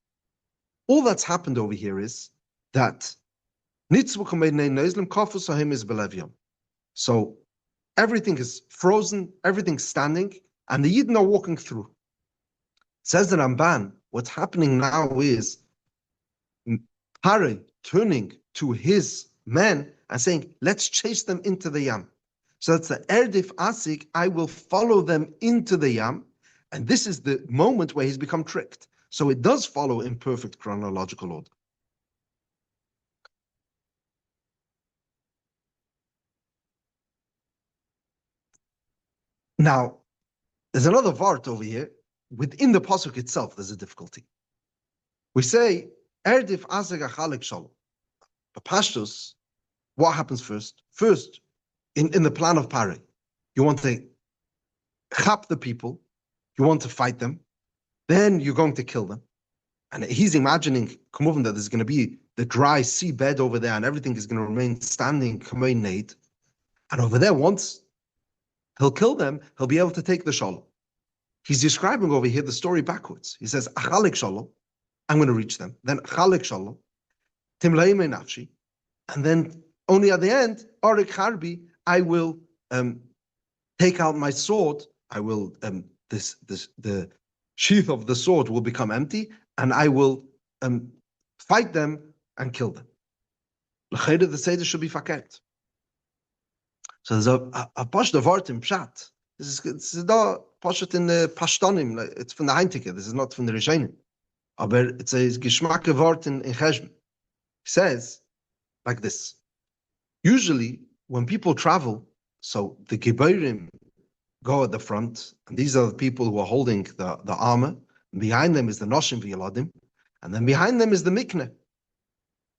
All that's happened over here is that so everything is frozen, everything's standing, and the Yidden are walking through. Says the Ramban, what's happening now is Parei turning to his men and saying, let's chase them into the Yam. So that's the Erdif Asik, I will follow them into the Yam, and this is the moment where he's become tricked. So it does follow in perfect chronological order. Now, there's another vart over here. Within the pasuk itself, there's a difficulty. We say, Erdif azeg achalek shalom. But Pashtus, what happens first? First, in the plan of Pare, you want to chap the people, you want to fight them, then you're going to kill them. And he's imagining, that there's going to be the dry seabed over there and everything is going to remain standing, and over there, once he'll kill them, he'll be able to take the shalom. He's describing over here the story backwards. He says, Achalek shalom, I'm going to reach them. Then Achalek shalom, Timlaime nafshi, and then only at the end, Arik harbi, I will take out my sword. I will the sheath of the sword will become empty, and I will fight them and kill them. L'chayda, the seder should be fakert. So there's a pashto vart in pshat. This is da pashat in the pashtonim. It's from the Heintike. This is not from the Rishonim. Aber it's a geschmacke vart in cheshbon. He says like this. Usually, when people travel, so the Giborim go at the front, and these are the people who are holding the armor. And behind them is the Noshim v'Yeladim, and then behind them is the Mikneh.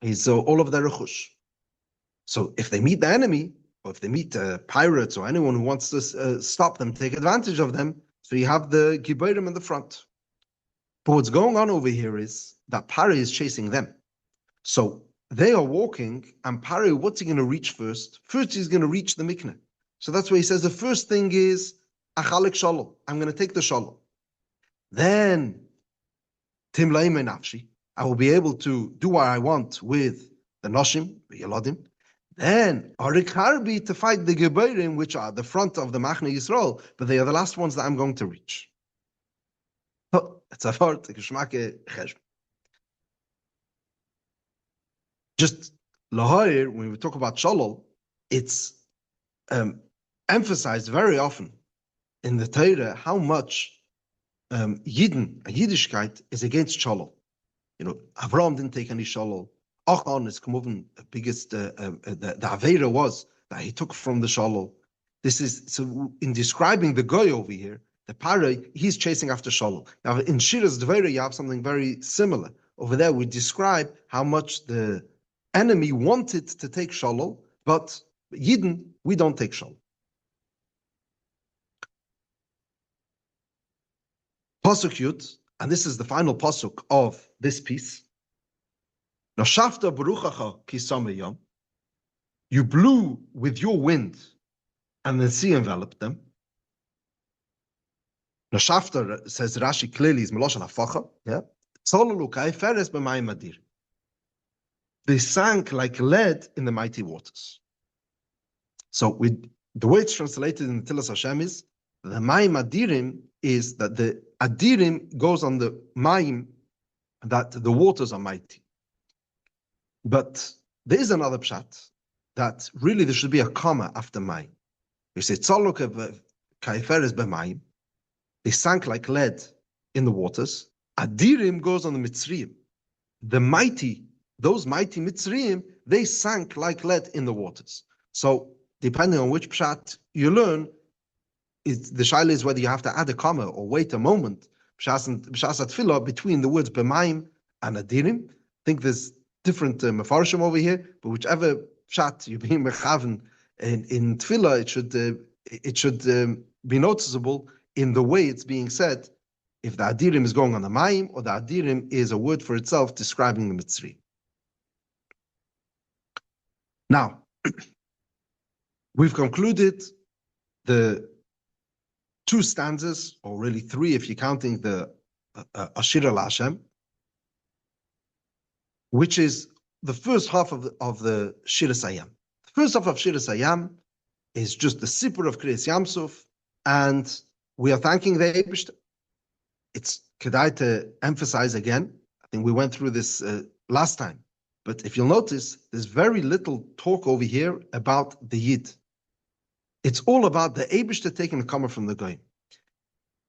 He's all of the Rechush. So if they meet the enemy, or if they meet pirates or anyone who wants to stop them, take advantage of them, so you have the Giborim in the front. But what's going on over here is that Pari is chasing them. So they are walking, and Pari, what's he going to reach first? First, he's going to reach the Mikneh. So that's why he says the first thing is Achalek Shalom. I'm going to take the Shalom. Then Timlaime Nafshi. I will be able to do what I want with the Noshim, the Yeladim. Then Arik Harbi to fight the Geberim, which are the front of the Machne Yisrael, but they are the last ones that I'm going to reach. So it's a vart, geschmacke cheshbon. Just lahoyer, when we talk about Shalom, it's emphasized very often in the Torah how much Yidden, Yiddishkeit, is against Shalom. Avraham didn't take any Shalom. Achan is the biggest, the Aveira was that he took from the Shalom. This is, so in describing the Goy over here, the Pare, he's chasing after Shalom. Now in Shiras Dveira, you have something very similar. Over there, we describe how much the enemy wanted to take Shalom, but Yidden, we don't take Shalom. Pasuk Yud, and this is the final pasuk of this piece. Nashafta beruchacha kisam HaYom. You blew with your wind, and the sea enveloped them. Nashafta, says Rashi clearly, is meloshan hafacha. Yeah. Tzolalu ka'eferes b'mayim adir. They sank like lead in the mighty waters. So the way it's translated in the Tilas Hashem is, the Mayim Adirim is that the Adirim goes on the Mayim, that the waters are mighty. But there is another pshat, that really there should be a comma after Mayim. We say, Tzolok ka'eferes b'mayim. They sank like lead in the waters. Adirim goes on the Mitzrayim. The mighty, those mighty Mitzrayim, they sank like lead in the waters. So depending on which pshat you learn, the shaila is whether you have to add a comma or wait a moment. B'shas Teffila between the words b'mayim and adirim. I think there's different mefarshim over here, but whichever pshat you're being mechaven in Teffila, it should be noticeable in the way it's being said. If the adirim is going on the mayim, or the adirim is a word for itself describing the mitzri. Now, we've concluded the two stanzas, or really three if you're counting the Ashira LaHashem, which is the first half of the Shiras HaYom. The first half of Shiras HaYom is just the Sipur of Kriyas Yamsuf, and we are thanking the Eibishter. It's kedai to emphasize again. I think we went through this last time, but if you'll notice, there's very little talk over here about the Yid. It's all about the Eibishter taking the comer from the Goyim.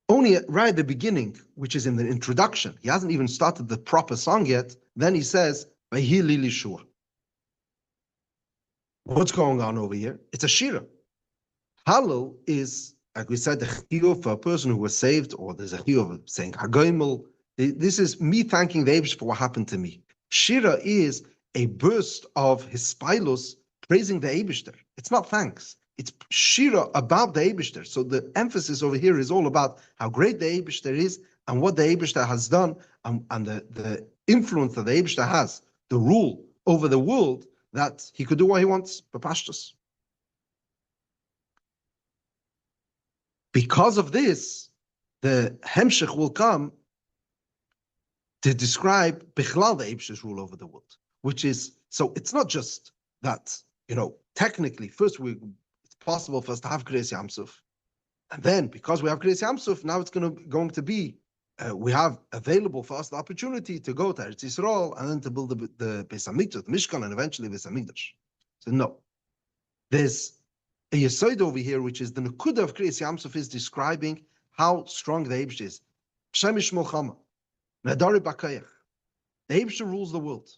Only right at the beginning, which is in the introduction, he hasn't even started the proper song yet, then he says, Vayhi li lishua. What's going on over here? It's a Shira. Hallel is like we said, the chiyuv for a person who was saved, or there's a chiyuv of saying HaGolel. This is me thanking the Eibush for what happened to me. Shira is a burst of hispilus praising the Eibushter. It's not thanks. It's Shira about the Eibushter. So the emphasis over here is all about how great the Eibushter is and what the Eibushter has done, and the influence that the Eibushter has, the rule over the world, that he could do what he wants, bepashtus. Because of this, the Hemshech will come to describe Bichlal the Eibushter's rule over the world, which is, so it's not just that, technically, first it's possible for us to have Kriyas Yamsuf, and then because we have Kriyas Yamsuf, now it's going to be, we have available for us the opportunity to go to Eretz Yisrael and then to build the Beis HaMikdash, the Mishkan, and eventually Beis HaMikdash. So no, there's a Yesod over here, which is the Nekuda of Kriyas Yamsuf, is describing how strong the Eibushter is. Hashem Yishmol Chama, Nadari Bakayach. The Eibushter rules the world.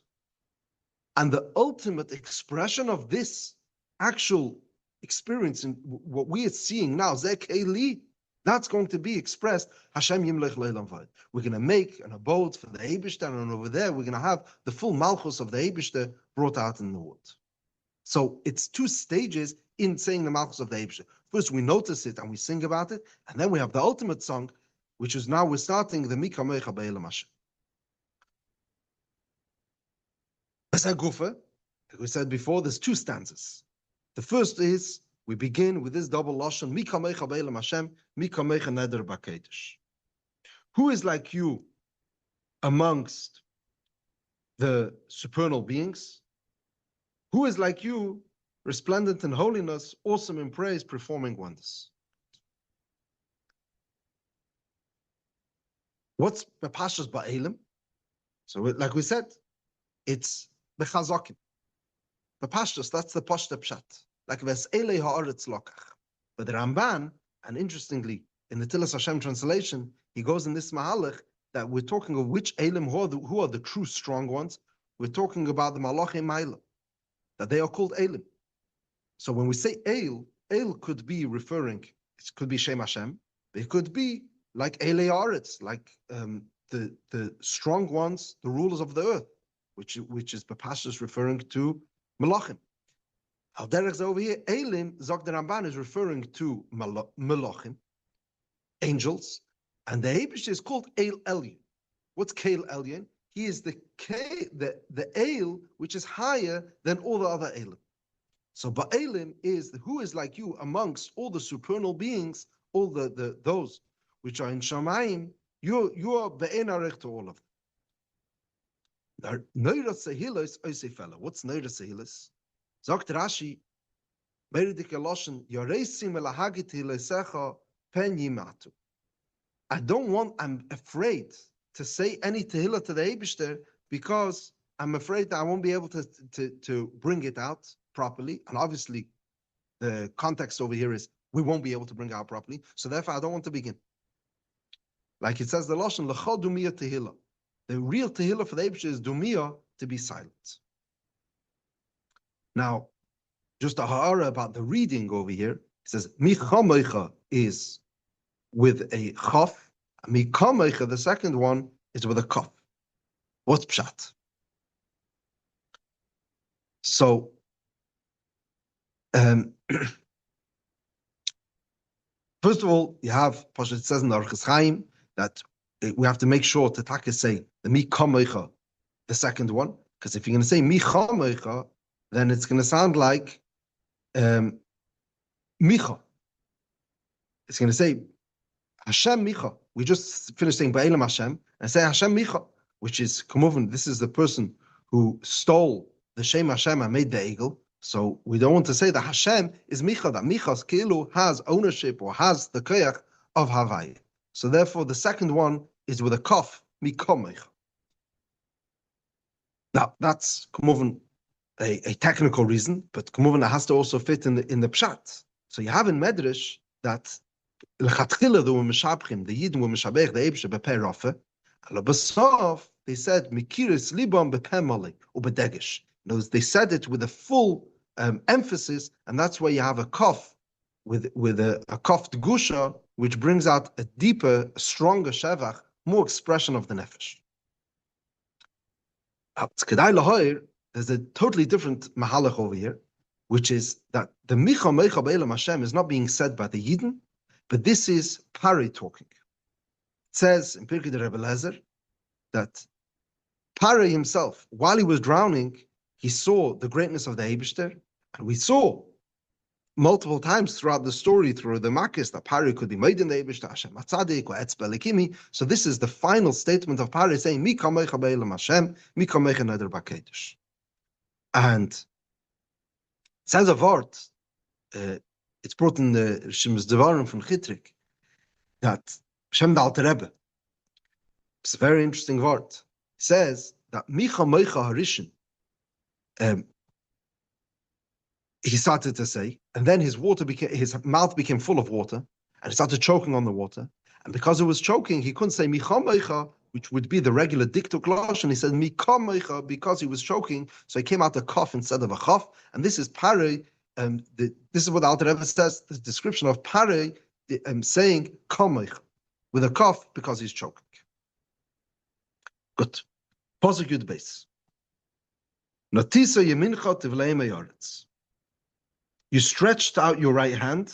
And the ultimate expression of this actual experience in what we are seeing now, Zekeli, that's going to be expressed. Hashem Yimlech Leilam Vayid. We're going to make an abode for the Eibushter, and over there we're going to have the full Malchus of the Eibushter brought out in the world. So it's two stages in saying the Malchus of the Eibushter. First, we notice it and we sing about it, and then we have the ultimate song, which is now we're starting the Mi Kamecha Be'elam Hashem. Like we said before, there's two stanzas. The first is, we begin with this double lashon, Mi Kamecha Be'elam Hashem, Mi Kamecha Neder B'Kedesh. Who is like you amongst the supernal beings? Who is like you, resplendent in holiness, awesome in praise, performing wonders? What's Bepashas Ba'elim? So like we said, it's the Chazakim. Bepashas, that's the Pashta Pshat. Like Ves Elei Ha'aretz Lokach. But the Ramban, and interestingly, in the Tilas Hashem translation, he goes in this Mahalach that we're talking of which Elim, who are the true strong ones. We're talking about the Malachim Ma'ila, that they are called Elim. So when we say El could be referring, it could be Shem Hashem, but it could be like Elei Ha'aretz, like the strong ones, the rulers of the earth, which is Bepashas referring to Malachim. Al derech over here, Elim, Zog the Ramban, is referring to Malachim, angels, and the Eibush is called El Elyon. What's Keil Elyon? He is the El which is higher than all the other Elim. So Ba'elim is who is like you amongst all the supernal beings, all those which are in Shamayim. You are Be'en Arech to all of them. Neira Sehilos Oisefela. What's Neira Sehilos? Sagt Rashi, Meredike Loshen, Yoresim Elahagit Hilesecha Pen Yimatu. I'm afraid to say any Tehillah to the Eibishter because I'm afraid that I won't be able to bring it out properly. And obviously, the context over here is we won't be able to bring it out properly. So therefore, I don't want to begin. Like it says, the Lashon, L'chol Dumiyah Tehillah. The real Tehillah for the Eibishter is Dumiyah, to be silent. Now, just a ha'ara about the reading over here. It says, Mi Chamecha is with a chaf. Mi Kamecha, the second one, is with a kaf. What's pshat? So, first of all, you have, it says in the Orchos Chaim that we have to make sure to say the Mi Kamecha, the second one, because if you're going to say Mi Chamecha, then it's going to sound like Micha. It's going to say Hashem Micha. We just finished saying Ba'elam Hashem and say Hashem Micha, which is Kamuvan. This is the person who stole the Shem Hashem and made the eagle. So we don't want to say that Hashem is Micha, that Micha's Kilu has ownership or has the Koyach of Havai. So therefore the second one is with a Kaf, Micha Micha. Now that's Kamuvan. A technical reason, but Kamuvan has to also fit in the pshat. So you have in Medrash that l'chatchila they were mishabchim, the Yidden were mishabech the Eibusher bepeh rafa, and b'sof they said mikiris libam bepeh mali or b'degesh. They said it with a full emphasis, and that's why you have a kaf with a koft gusha, which brings out a deeper, stronger shevach, more expression of the nefesh. There's a totally different mahalach over here, which is that the Micha Mecha Be'elam Hashem is not being said by the Yidden, but this is Pari talking. It says in Pirkei de Rebbe Lezer that Pari himself, while he was drowning, he saw the greatness of the Eibishter, and we saw multiple times throughout the story, through the Makis, that Pari could be made in the Eibishter, Hashem Atzadik, or Etzbe Lekimi. So this is the final statement of Pari saying, Mika Mecha Be'elam Hashem, Mika Mecha Neder B'Kedesh. And it says a word, it's brought in the Shemus Devarim from Chitrik, that Shem the Alter Rebbe, it's a very interesting word. It says that Micha Mecha Harishin, he started to say, and then his mouth became full of water, and he started choking on the water. And because it was choking, he couldn't say Micha Mecha, which would be the regular diktuk lashon, and he said Mika Mecha because he was choking, so he came out a cough instead of a chaf. And this is Pare. This is what the Alter Rebbe says. The description of Pare saying Kamecha with a cough because he's choking. Good. Pesukei Beis. Natisa yemincha tivlei meyaretz. You stretched out your right hand,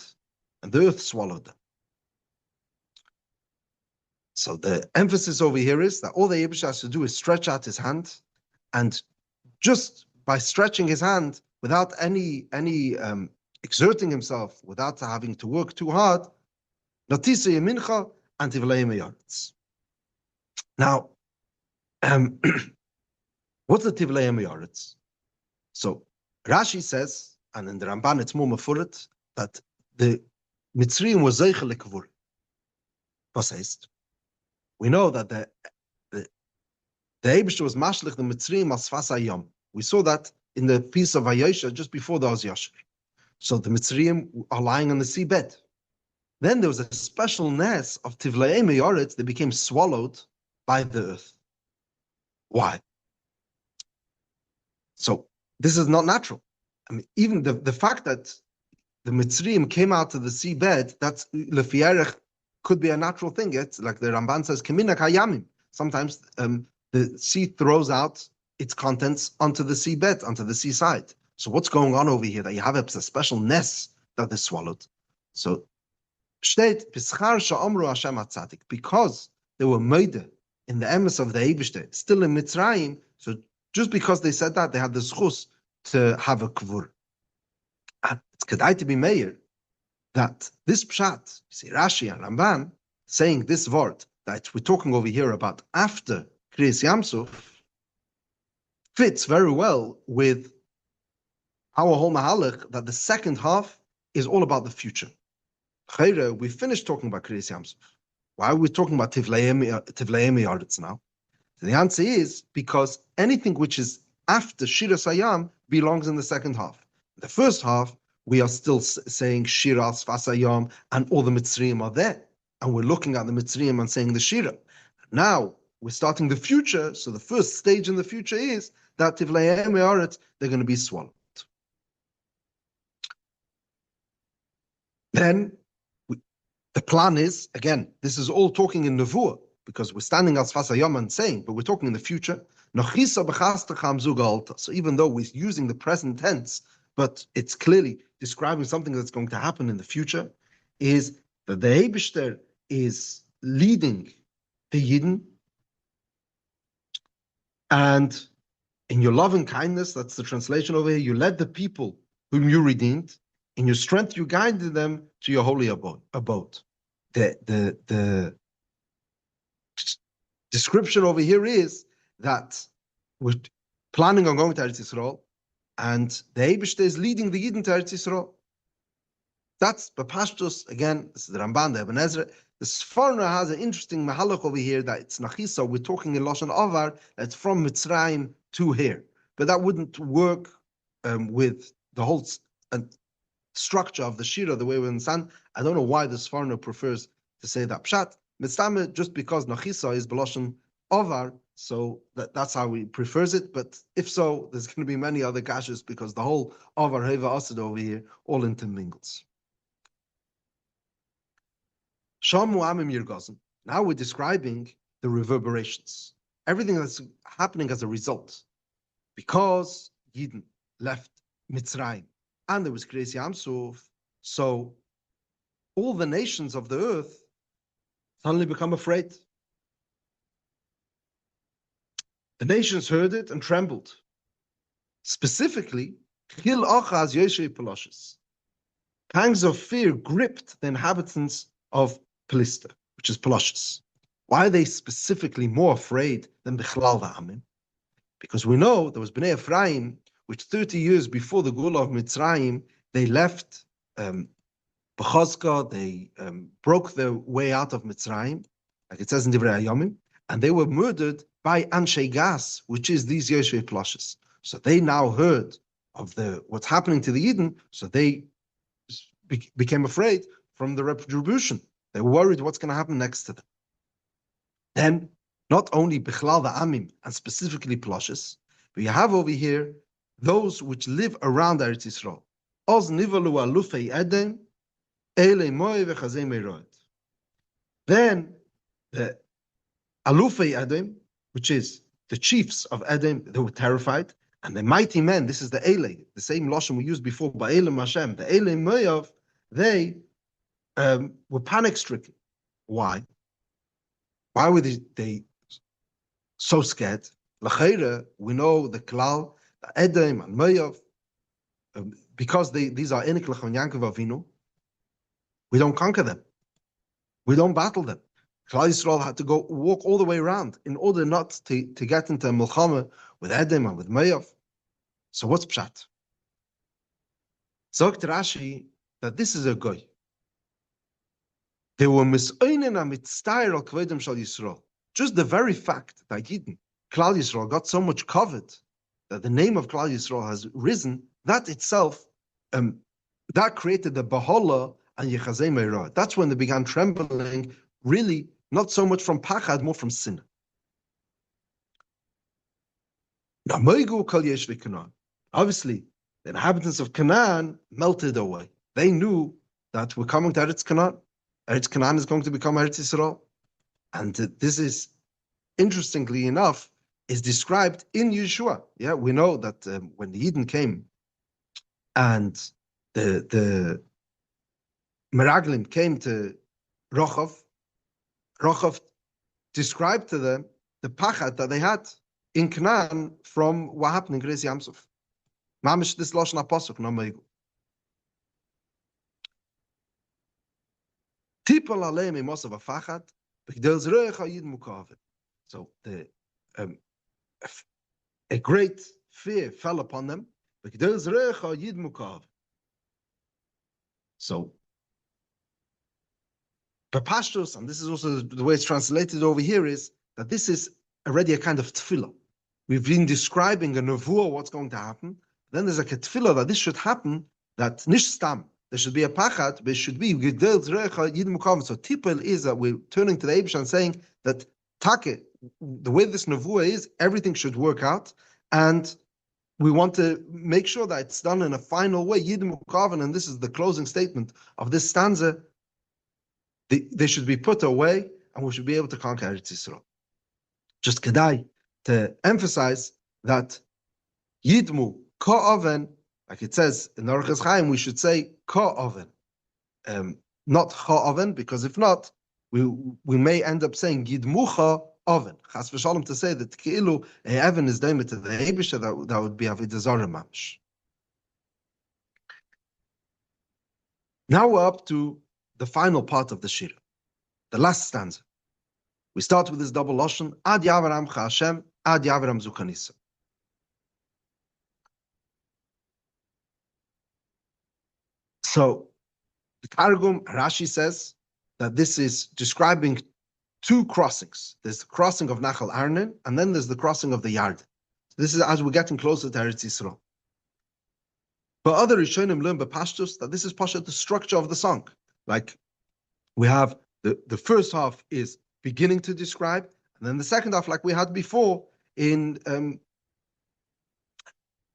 and the earth swallowed them. So the emphasis over here is that all the Eibush has to do is stretch out his hand, and just by stretching his hand without any exerting himself, without having to work too hard, natisa yemincha and tivlei meyaretz. Now, what's the tivlei meyaretz? So Rashi says, and in the Ramban it's more mefuret, that the Mitzrayim was zeichel lekavur. Was heißt? We know that the Eibishter was mashlich the Mitzrayim as fas HaYom. We saw that in the piece of Vayosha just before the Oz Yashir. So the Mitzrayim are lying on the seabed. Then there was a special ness of tivlei meyaretz. They became swallowed by the earth. Why? So this is not natural. I mean, even the fact that the Mitzrayim came out of the seabed, that's lefiyerech, could be a natural thing. It's like the Ramban says, Keminak hayamim. Sometimes the sea throws out its contents onto the seabed, onto the seaside. So what's going on over here? That you have a special nest that is swallowed. So steht Pischar sha'amru Hashem atzadik, because they were murdered in the emes of the Eibishter, still in Mitzrayim. So just because they said that, they had the schus to have a kvur. And it's kedai to be meir that this pshat, you see Rashi and Ramban saying this word that we're talking over here about after Kriyas Yamsuf, fits very well with our whole mahalach that the second half is all about the future. We finished talking about Kriyas Yamsuf. Why are we talking about tivlei meyaretz now? So the answer is because anything which is after Shiras HaYom belongs in the second half. The first half, we are still saying Shiras, Fas HaYom, and all the Mitzrayim are there. And we're looking at the Mitzrayim and saying the Shira. Now, we're starting the future, so the first stage in the future is that tivlei meyaretz, they're going to be swallowed. Then, the plan is, again, this is all talking in Nevuah, because we're standing as Fas HaYom and saying, but we're talking in the future. So even though we're using the present tense, but it's clearly describing something that's going to happen in the future, is that the Eibishter is leading the Yidden, and in your love and kindness, that's the translation over here, you led the people whom you redeemed, in your strength you guided them to your holy abode. The description over here is that we're planning on going to Eretz Yisrael, and the Eibishter is leading the Yidden to Eretz Yisrael. That's Bepashtus, again, this is the Ramban, the Ibn Ezra. The Sforno has an interesting mahalach over here that it's Nachisa, we're talking in Lashon Avar, that's from Mitzrayim to here. But that wouldn't work with the whole structure of the Shira, the way we understand. I don't know why the Sforno prefers to say that Pshat. Mitzvah, just because Nachisa is Belashon Avar, so that's how he prefers it. But if so, there's going to be many other kashas because the whole Avar Heva Asad over here all intermingles. Now we're describing the reverberations, everything that's happening as a result, because Yidden left Mitzrayim and there was Kriyas Yamsuf, so all the nations of the earth suddenly become afraid. The nations heard it and trembled. Specifically, pangs of fear gripped the inhabitants of Pelista, which is Peloshes. Why are they specifically more afraid than Bichlal V'Amim? Because we know there was Bnei Ephraim, which 30 years before the Gula of Mitzrayim, they left Bechazka, they broke their way out of Mitzrayim, like it says in Divrei HaYomim, and they were murdered by Anshe Gas, which is these Yosef Plashes. So they now heard of what's happening to the Eden, so they became afraid from the retribution. They were worried what's going to happen next to them. Then, not only Bichlal V'Amim, and specifically Plashes, but you have over here those which live around Eretz Yisrael. Oz nivalu alufei Edom, ele moe v'chazei meroed. Then, the alufei Edom, which is the chiefs of Edom, they were terrified, and the mighty men, this is the Ele, the same Lashon we used before, Ba'elim Hashem, the Ele Moav, they were panic-stricken. Why? Why were they so scared? L'cheira, we know the Klal, the Edom and Moav, because these are Enik L'chon Yankov Avinu, we don't conquer them. We don't battle them. Klal Yisrael had to go walk all the way around in order not to get into a Milchama with Edom and with Moav. So what's Pshat? Sagt Rashi that this is a goy. They were misoinen and mitztair al kvedem shal Yisrael. Just the very fact that Yidden, Klal Yisrael, got so much covered that the name of Klal Yisrael has risen, that itself, that created the Bahola and Yechazei Meirah. That's when they began trembling, really not so much from Pachad, more from sin. Now, Moigu Kol Yesh V'Kanaan. Obviously, the inhabitants of Canaan melted away. They knew that we're coming to Eretz Canaan. Eretz Canaan is going to become Eretz Yisrael. And this is, interestingly enough, is described in Yeshua. Yeah, we know that when the Eden came and the Meraglim came to Rochav described to them the pachat that they had in Canaan from what happened in Kriyas Yamsuf. Mamish this Lashon HaPasuk, no meigu. Tipal aleim imosav afachat, b'gdel zreich ha'yid mukavet. So a great fear fell upon them. B'gdel zreich ha'yid mukavet. So Pashtus, and this is also the way it's translated over here, is that this is already a kind of Teffila. We've been describing a nevuah, what's going to happen. Then there's like a Teffila that this should happen, that nish stam, there should be a pachat, but it should be gedel zrecha yid mukav. So tipel is that we're turning to the Eibush and saying that take, the way this nevuah is, everything should work out, and we want to make sure that it's done in a final way, yid mukav, and this is the closing statement of this stanza. They should be put away, and we should be able to conquer Eretz Yisrael. Just kedai to emphasize that Yidmu Ka'oven, like it says in Orchos Chaim, we should say Ka'oven, not Cha'oven, because if not, we may end up saying Yidmu Oven. Chas v'shalom, to say that Ki'ilu a Evan is daimah to the Eibusha, that would be Avodah Zarah mamish. Now we're up to the final part of the Shir, the last stanza. We start with this double lashon, Ad Yavaram Cha'Hashem, Ad Yavaram Zuchanisa. So, the Targum, Rashi says that this is describing two crossings. There's the crossing of Nachal Arnon, and then there's the crossing of the Yarden. This is as we're getting closer to Eretz Yisrael. But other Rishonim learn by Pashtus that this is Pashat, the structure of the song. Like, we have the first half is beginning to describe, and then the second half, like we had before, in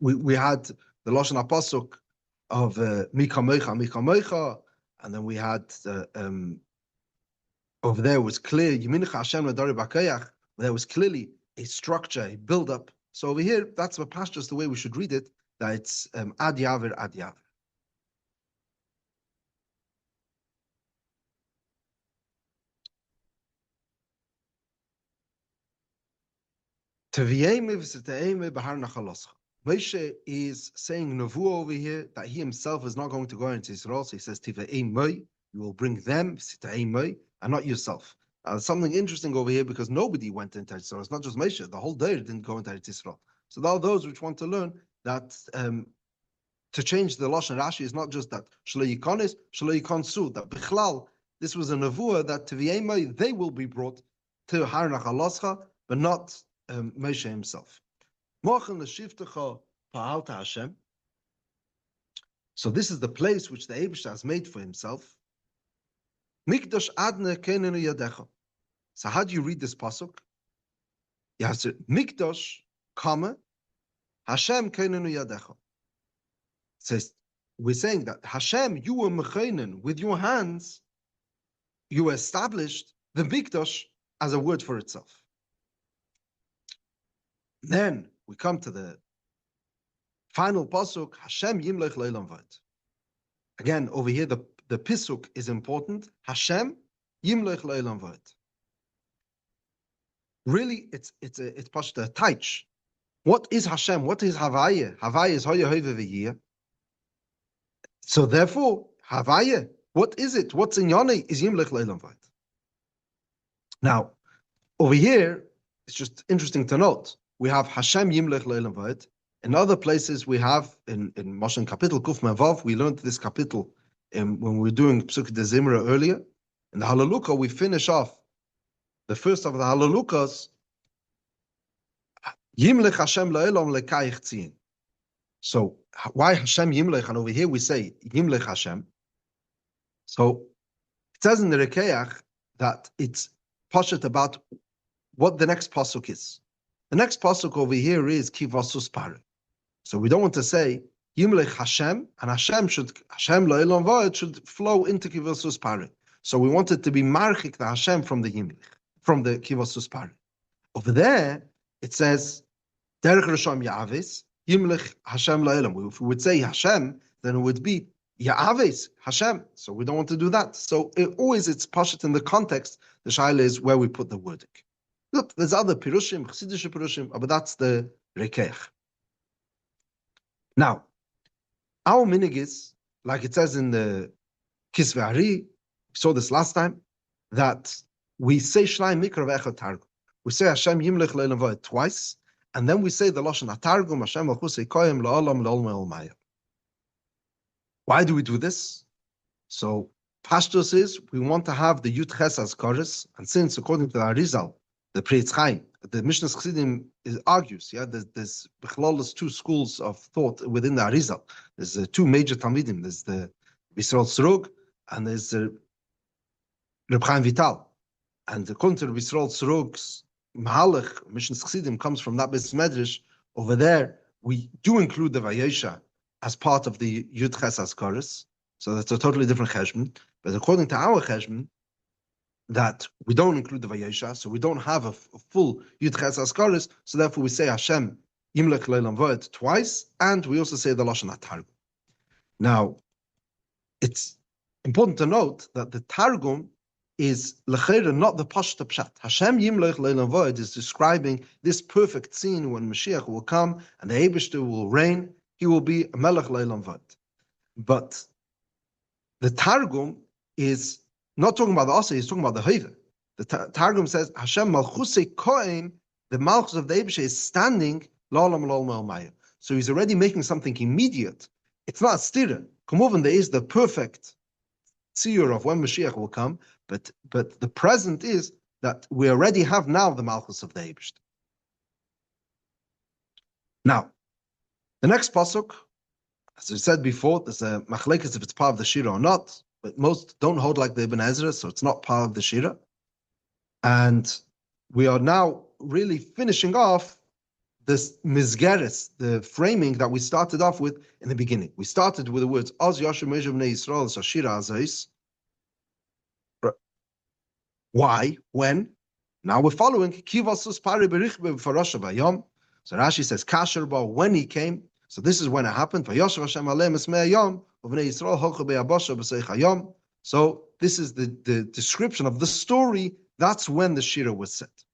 we had the Lashon HaPasuk of Mika Meicha, and then we had Over there was clear, there was clearly a structure, a build-up. So over here, that's the pashtus, the way we should read it, that it's ad yaver, ad yaver. Moshe is saying Navu over here that he himself is not going to go into Israel. So he says, you will bring them, and not yourself. Something interesting over here because nobody went into Israel. It's not just Moshe. The whole day didn't go into Israel. So there are those which want to learn that to change the Lashon Rashi is not just that Shlo Yikonis, Shlo Yikonsu, that Bichlal, this was a Nevuah that Tiviyemai, they will be brought to Har Nachaloscha, but not Moshe himself. So this is the place which the Eibush has made for himself. Mikdash adne kenenu yadecha. So how do you read this pasuk? You have to Mikdash, comma, Hashem kenenu yadecha. It says, we're saying that Hashem, you were mechainen with your hands, you established the Mikdash as a word for itself. Then we come to the final pasuk, Hashem yimlech leilam vayt. Again, over here, the pisuk is important. Hashem yimlech leilam vayt. Really, it's pashta taich. What is Hashem? What is Havaya? Havaya is hoya hoive v'yiyah. So therefore, Havaya, what is it? What's in Yonei is yimlech leilam vayt. Now, over here, it's just interesting to note. We have Hashem Yimlech Leilam Vayt. In other places, we have in Moshe Kapitel Kuf Mevav. We learned this kapitel when we were doing Pesukei de Zimra earlier. In the Halaluka, we finish off the first of the Halalukas. Yimlech Hashem Leilam Lekayich Tzin. So why Hashem Yimlech? And over here we say Yimlech Hashem. So it says in the Rekeach that it's pashat about what the next pasuk is. The next pasuk over here is Kivasus Pare. So we don't want to say Yimlech Hashem, and Hashem La'ilam Vayet should flow into Kivasus Pare. So we want it to be Marchik the Hashem from the Yimlech, from the Kivasus Pare. Over there, it says Derech Risham Ya'avis, Yimlech Hashem La'ilam. If we would say Hashem, then it would be Ya'avis, Hashem. So we don't want to do that. So it's pashat in the context. The shaila is where we put the wording. Look, there's other Pirushim, Chassidische Pirushim, but that's the Rekeach. Now, our minig is, like it says in the Kisvei Ari, we saw this last time, that we say Shnai Mikra Ve'echad Targum. We say Hashem Yimlech Leilam Vayet twice, and then we say the Lashon HaTargum, Hashem Malchusei Koyim La'olam La'olmei Olmaya. Why do we do this? So, Pashtus is, we want to have the Yud Ches as chorus, and since, according to the Arizal, the Preitz Chaim, the Mishnah's Chassidim argues, there's two schools of thought within the Arizal. There's two major Talmidim. There's the Yisrael Tzurug and there's the Reb Chaim Vital. And according to Yisrael Tzurug's Mahalach, Mishnah's Chassidim comes from that Beis Medrash. Over there, we do include the Vayesha as part of the Yud Ches as chorus. So that's a totally different cheshbon. But according to our cheshbon, that we don't include the Vayesha, so we don't have a full Yud Ches Askaris, so therefore we say Hashem Yimlech Leilam Vayet twice, and we also say the Lashon HaTargum. Now, it's important to note that the Targum is L'cheira, not the Pashta Pshat. Hashem Yimlech Leilam Vayet is describing this perfect scene when Mashiach will come and the Eibishter will reign. He will be a Melech Leilam Vayet. But the Targum is not talking about the Asa, he's talking about the Haiva. The Targum says, Hashem Malchusei Kohen, the Malchus of the Eibusha is standing, La'olam La'olmei Olmaya. So he's already making something immediate. It's not stira. Kamoven, there is the perfect Shiur of when Mashiach will come, but the present is that we already have now the Malchus of the Eibusha. Now, the next pasuk, as I said before, there's a machlekes if it's part of the Shira or not. But most don't hold like the Ibn Ezra, so it's not part of the Shira. And we are now really finishing off this mizgeres, the framing that we started off with in the beginning. We started with the words, Az Yashem Mezhem Bnei Yisrael Shashira Azais. Why? When? Now we're following. Kivasus pari berichbe v'farasha HaYom. So Rashi says, Kasher ba, when he came. So this is when it happened. Vayoshev Hashem aleim esmei HaYom, uvnei Yisrael hochu be'yabasha b'seich HaYom. So this is the description of the story. That's when the Shiur was set.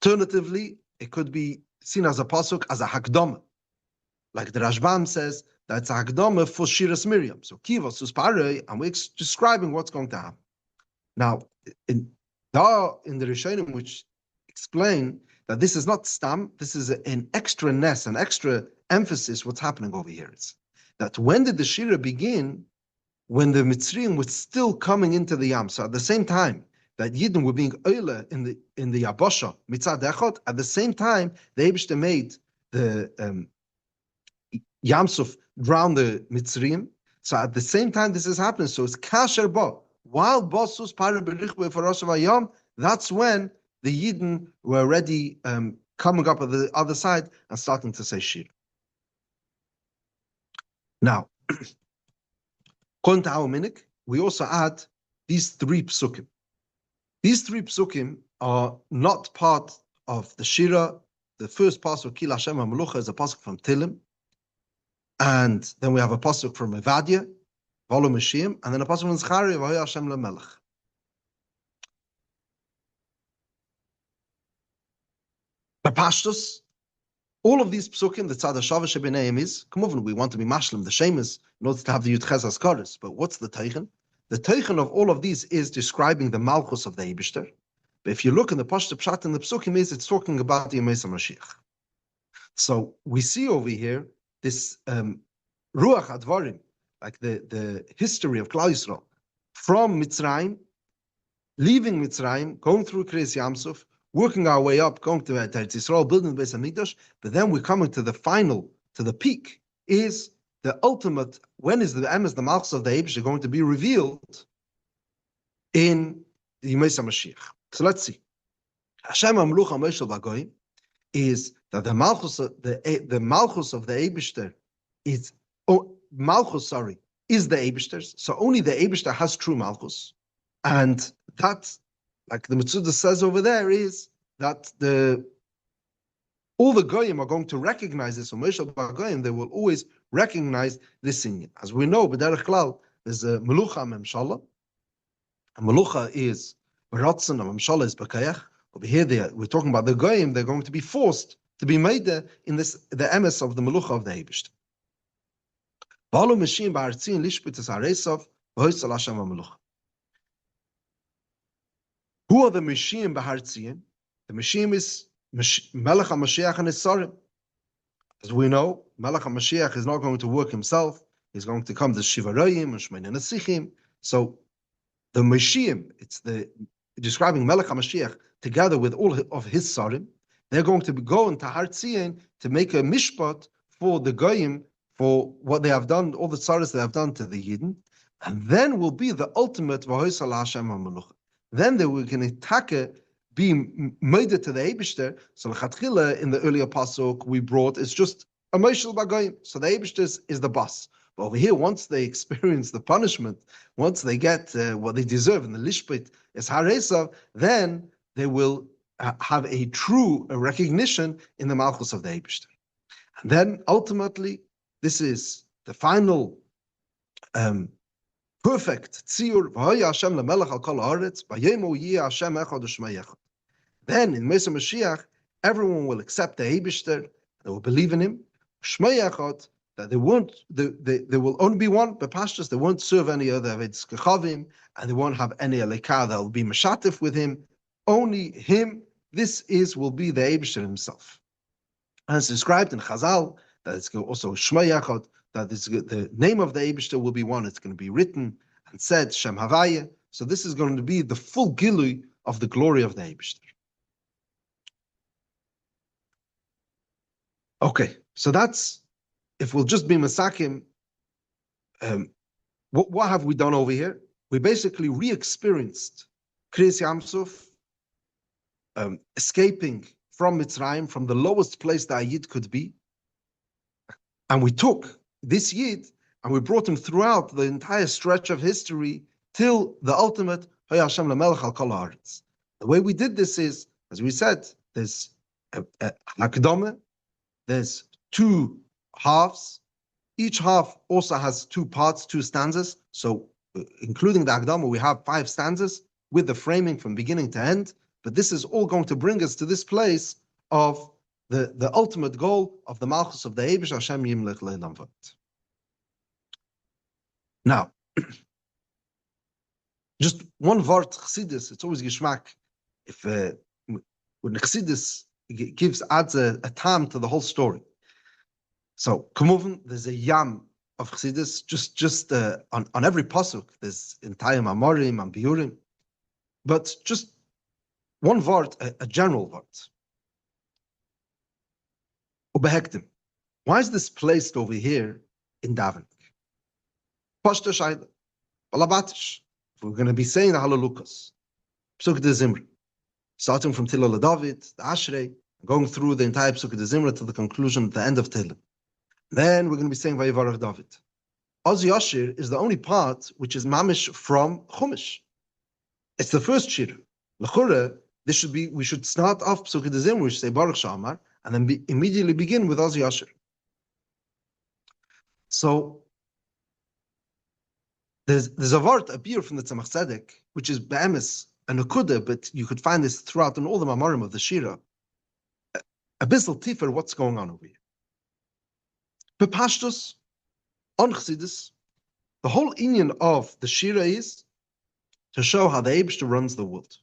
Alternatively, it could be seen as a pasuk, as a hakdama. Like the Rashbam says, that's a hakdama for Shiras Miriam. So Kivasus pari, and we're describing what's going to happen. Now, in the Rishonim, which explain that this is not stam, this is an extra ness, an extra emphasis. What's happening over here is that when did the Shiur begin? When the Mitzrayim was still coming into the Yam. So at the same time that Yidden were being oile in the Yabasha mitzad echad, at the same time the Eibishter made the Yam Suf drown the Mitzrayim. So at the same time this is happening. So it's kasher ba. While Basus Para Berichbe for Rosh HaYom, that's when the Yidden were already coming up at the other side and starting to say Shiur. Now, according to our minik, we also add these 3 psukim. These 3 psukim are not part of the Shiur. The first pasuk, Kil Hashem HaMelucha, is a pasuk from Tilim. And then we have a pasuk from Evadia, Volo Meshim, and then a pasuk from Zechariah, V'hoya Hashem lemelech. Pashtus, all of these psukim, the tzad hashava shebeneim is, come over, we want to be mashlim, the shemus, in order to have the Yud Ches HaZkaros. But what's the teichen? The teichen of all of these is describing the malchus of the Eibishter. But if you look in the pashtus pshat in the psukim, it's talking about the Yemei Mashiach. So we see over here this ruach advarim, like the history of Klal Yisrael, from Mitzrayim, leaving Mitzrayim, going through Kriyas Yamsuf, working our way up, going to Eretz Yisrael, building the Beis HaMikdash, but then we're coming to the final, to the peak, is the ultimate, when is the Malchus of the Eibush going to be revealed in the Yemei Mashiach. So let's see. Hashem HaMelucha Moshel Bagoyim is that the Malchus of the Eibushter is, is the Eibishter's. So only the Eibishter has true Malchus. And that's, like the Metzudah says over there, is that all the Goyim are going to recognize this. So Moshel Bagoyim, they will always recognize this in. As we know, B'derech Klal, there's a Melucha Memshala. A Melucha is Baratzen, a Memshala is B'kayach. Over here, we're talking about the Goyim, they're going to be forced to be made in this, the emes of the Melucha of the Eibishter. Who are the Meshim B'Hartziyim? The Meshim is Melech HaMashiach and his Sarim. As we know, Melech HaMashiach is not going to work himself. He's going to come to Shivarayim and Shmeina Nesichim. So the Meshim, it's describing Melech HaMashiach together with all of his Sarim. They're going to go into Hartziyim to make a mishpat for the Goyim for what they have done, all the tzaras they have done to the Yidden. And then will be the ultimate V'hoisal Hashem HaMelucha. Then they were going to be made to the Eibishter. So L'chatchila, in the earlier pasuk we brought, is just a Moshel Bagoyim. So the Eibishter is the boss. But over here, once they experience the punishment, once they get what they deserve in the Lishpit is Haresav, then they will have a true recognition in the Malchus of the Eibishter. And then ultimately, this is the final perfect Tziur. Then in Mesa Mashiach, everyone will accept the Eibishter, they will believe in him. Shmei Echad, that they will only be one, but pastors, they won't serve any other Avedis Kechavim, and they won't have any Alekah that will be Meshatif with him. Only him, will be the Eibishter himself. And it's described in Chazal, that it's also Shmei Echad, that the name of the Eibishter will be one, it's going to be written and said, Shem Havaya. So this is going to be the full Gilui of the glory of the Eibishter. Okay, so that's, if we'll just be Masakim, what have we done over here? We basically re-experienced Kriyas Yamsuf, escaping from Mitzrayim, from the lowest place that a Yid could be. And we took this Yid and we brought him throughout the entire stretch of history till the ultimate Hoya Hashem Lamelech Al Kol Haaretz. The way we did this is, as we said, there's a Hakdama, there's two halves. Each half also has two parts, two stanzas. So including the Hakdama, we have 5 stanzas with the framing from beginning to end. But this is all going to bring us to this place of the ultimate goal of the Malchus of the Eibush, Hashem Yimlech Le'elam Vod. Now, just one word, Chassidus, it's always Geschmack. If when Chassidus adds a tam to the whole story. So, Kamuvan, there's a yam of Chassidus, just on every pasuk, there's entire Mamorim and Biurim, but just one word, a general word. Ubehektim. Why is this placed over here in davening? Pashta Shaila, Balabatish. We're going to be saying the Halalukas, Pesukei de Zimra, starting from Tillel David, the Ashrei, going through the entire Pesukei de Zimra to the conclusion at the end of Tehillim. Then we're going to be saying Vayivarach David. Oz Yashir is the only part which is mamish from Chumash. It's the first shir. L'chura, we should start off Pesukei de Zimra, we should say Baruch Shamar, and then immediately begin with Oz Yashir. So there's a word, a beer from the Tzemach Tzedek, which is be'emes and a kuda, but you could find this throughout in all the Mamarim of the Shira. A bissel tiefer what's going on over here. Bepashtus, on Chassidus, the whole Iyun of the Shira is to show how the Eibishter runs the world.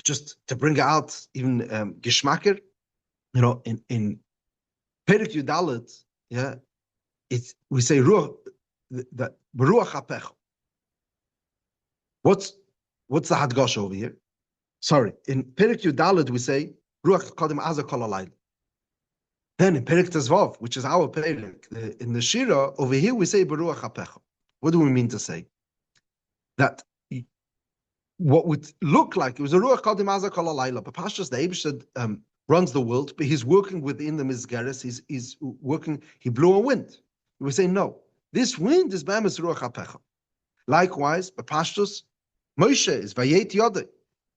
Just to bring out even Geschmacker, in Perek Yudalet, yeah, we say Ruach, that Beruach HaPecho. What's the Hadgash over here? Sorry, in Perek Yudalet we say Ruach Kodim Aza Kol Halayla. Then in Perek Tezvav, which is our Perek, in the Shira over here we say Beruach HaPecho. What do we mean to say? That what would look like it was a Ruach Kodim Aza Kol Halayla, but Pashas the Eibishter runs the world, but he's working within the Mizgeres. He's working. He blew a wind. We say no. This wind is Be'emes Ruach HaPecha. Likewise, Bepashtus, Moshe is Vayet Yodeh.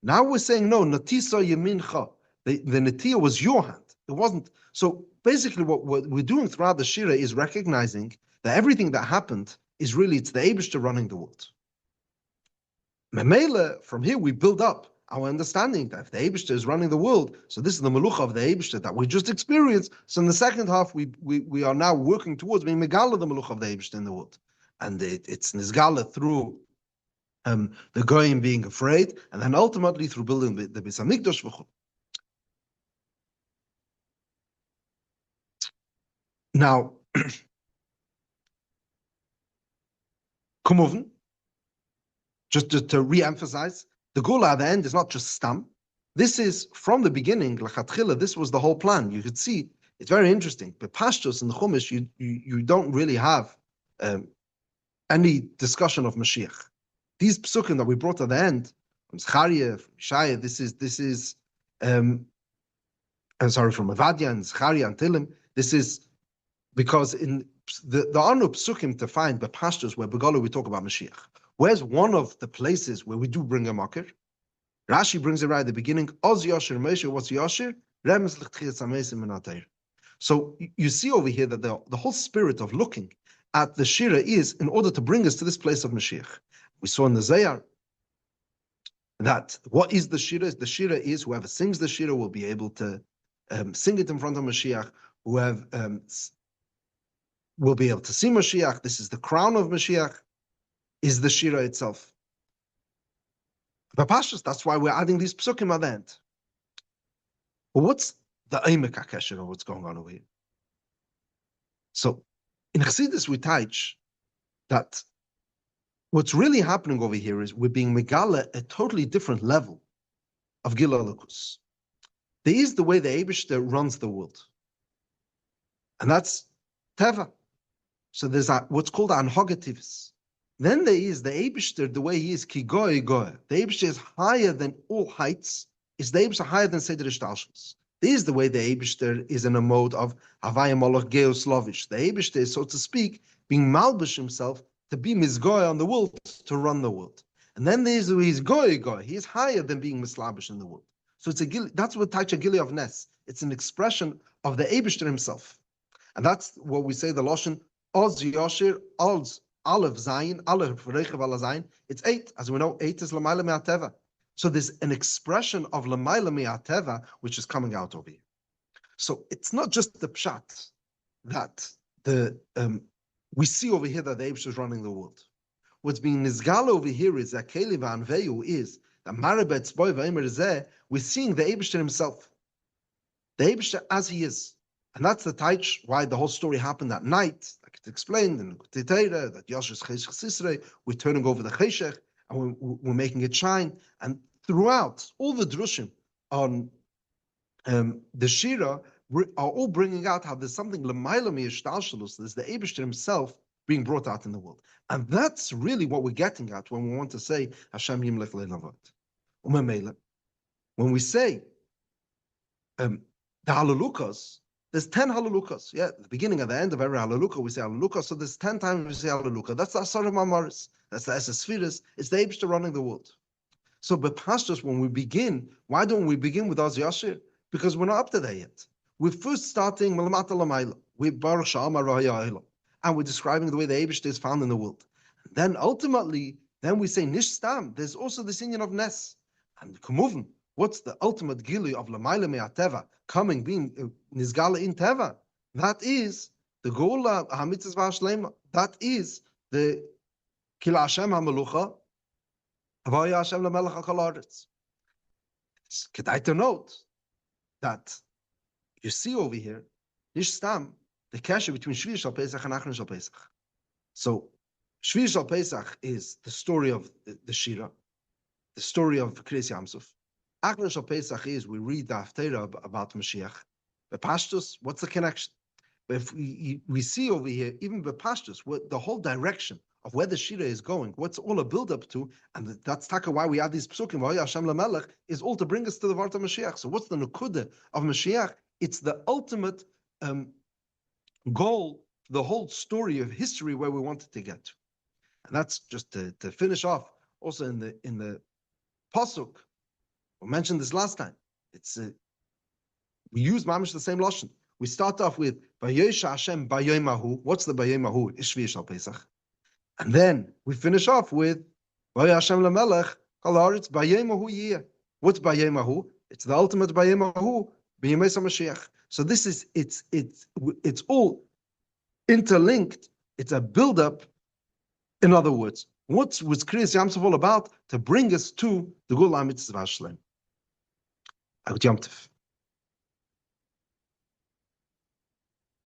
Now we're saying no, Natisa Yemincha. The Natiya was your hand. It wasn't. So basically what we're doing throughout the Shira is recognizing that everything that happened is really, it's the Eibishter running the world. Memele, from here we build up our understanding that if the Eibishter is running the world, so this is the Melucha of the Eibishter that we just experienced. So in the second half, we are now working towards being Megala, the Melucha of the Eibishter in the world. And it's Nizgala through the Goyim being afraid, and then ultimately through building the Beis HaMikdash. Now, Kumuven, just to re-emphasize, the Gula at the end is not just Stam. This is from the beginning, Lachatchila, this was the whole plan. You could see, it's very interesting. But Pashtus in the Chumash, you don't really have any discussion of Mashiach. These psukim that we brought at the end, from Zechariah, from Yeshaya, from Avadia and Zechariah and Tillim, this is because in the Anu psukim to find the Pashtus where Begala we talk about Mashiach. Where's one of the places where we do bring a makir? Rashi brings it right at the beginning. Oz Yashir Moshe, what's Yashir? Remes l'chtchiyas hamesim min ha'teir. So you see over here that the whole spirit of looking at the Shira is in order to bring us to this place of Mashiach. We saw in the Zayar that what is the Shira? The Shira is whoever sings the Shira will be able to sing it in front of Mashiach. Whoever will be able to see Mashiach. This is the crown of Mashiach. Is the Shira itself. But Pashtus, that's why we're adding these psukim at the end. But what's the Eimek HaKesher of what's going on over here? So, in Chassidus we teach that what's really happening over here is we're being megala a totally different level of Gila Elokus. There is the way the Eibishter runs the world. And that's Teva. So there's what's called Anhogativis. Then there is the Eibishter, the way he is, ki goy goy. The Eibishter is higher than all heights. Is the Eibishter higher than Seder Ishtalshus? This is the way the Eibishter is in a mode of Havaya Moloch Geoslovish. The Eibishter is, so to speak, being malbish himself to be Mizgoy on the world, to run the world. And then there's his Goy. He's higher than being Mislabish in the world. So it's that's what Taicha Gili of Nes. It's an expression of the Eibishter himself. And that's what we say the Lashon, Oz Yoshir, Oz Aleph Zayin, Aleph Rechev Ala Zayin. It's 8. As we know, 8 is Lamaila Me'ateva. So there's an expression of Lamaila Me'ateva which is coming out over here. So it's not just the Pshat that we see over here that the Eibishter is running the world. What's being nizgal over here is that Keli V'Anveyu is that Marabet Boy V'Eimer Zeh, we're seeing the Eibishter himself. The Eibishter as he is. And that's the taich why the whole story happened that night. Like it's explained in the Teteira, that Yosef Cheshech Sisrei, we're turning over the Cheshech and we're making it shine. And throughout all the drushim on the Shira are all bringing out how there's something L'mayla Miyashtalshalus, there's the Eibishter himself being brought out in the world. And that's really what we're getting at when we want to say Hashem Yimlech Le'lavot. When we say the Halalukas, there's 10 Halalukas. Yeah, at the beginning and the end of every Halaluka, we say Halaluka. So there's 10 times we say Halaluka. That's the Asar of Mamaris. That's the Esses Sfiras. It's the Eibishter running the world. So, but pastors, when we begin, why don't we begin with Oz Yashir? Because we're not up to there yet. We're first starting Malamata Lamayla. We're Baruch Sha'amar Rahayah, and we're describing the way the Eibishter is found in the world. And then ultimately, then we say Nish Stam. There's also this union of Nes. And Kumuvin, what's the ultimate gili of Lamayla Me'ateva coming, being Nizgala in Teva? That is the Gola HaMitzvah V'Ashlema. That is the Kila Hashem HaMelucha Havaya Hashem LaMelech HaKol Haaretz. It's kedai to note that you see over here, Nish Stam, the kasha between Shvi Shal Pesach and Achron Shal Pesach. So Shvi Shal Pesach is the story of the Shira, the story of Kriyas Yamsuf. Achron Shal Pesach is we read the Haftarah about Mashiach. But Pashtus, what's the connection? But if we see over here, even the Pashtus, the whole direction of where the Shira is going, what's all a build up to, and that's taka why we add these Pesukim, V'Haya Hashem LaMelech, is all to bring us to the Vart of Mashiach. So what's the Nukudah of Mashiach? It's the ultimate goal, the whole story of history where we wanted to get to. And that's just to finish off. Also in the pasuk, we mentioned this last time. It's we use mamish the same lashon. We start off with Vayosha Hashem Bayomahu. What's the Bayomahu? Ishvi Shal Pesach. And then we finish off with Vayosha Hashem LaMelech Kol Haaretz Bayomahu Yiyeh. What's Bayomahu? It's the ultimate Bayomahu. So this is it's all interlinked. It's a build-up. In other words, what was Kriyas Yamsuf all about? To bring us to the Gula Mitzvah Shlem. Yom Tov.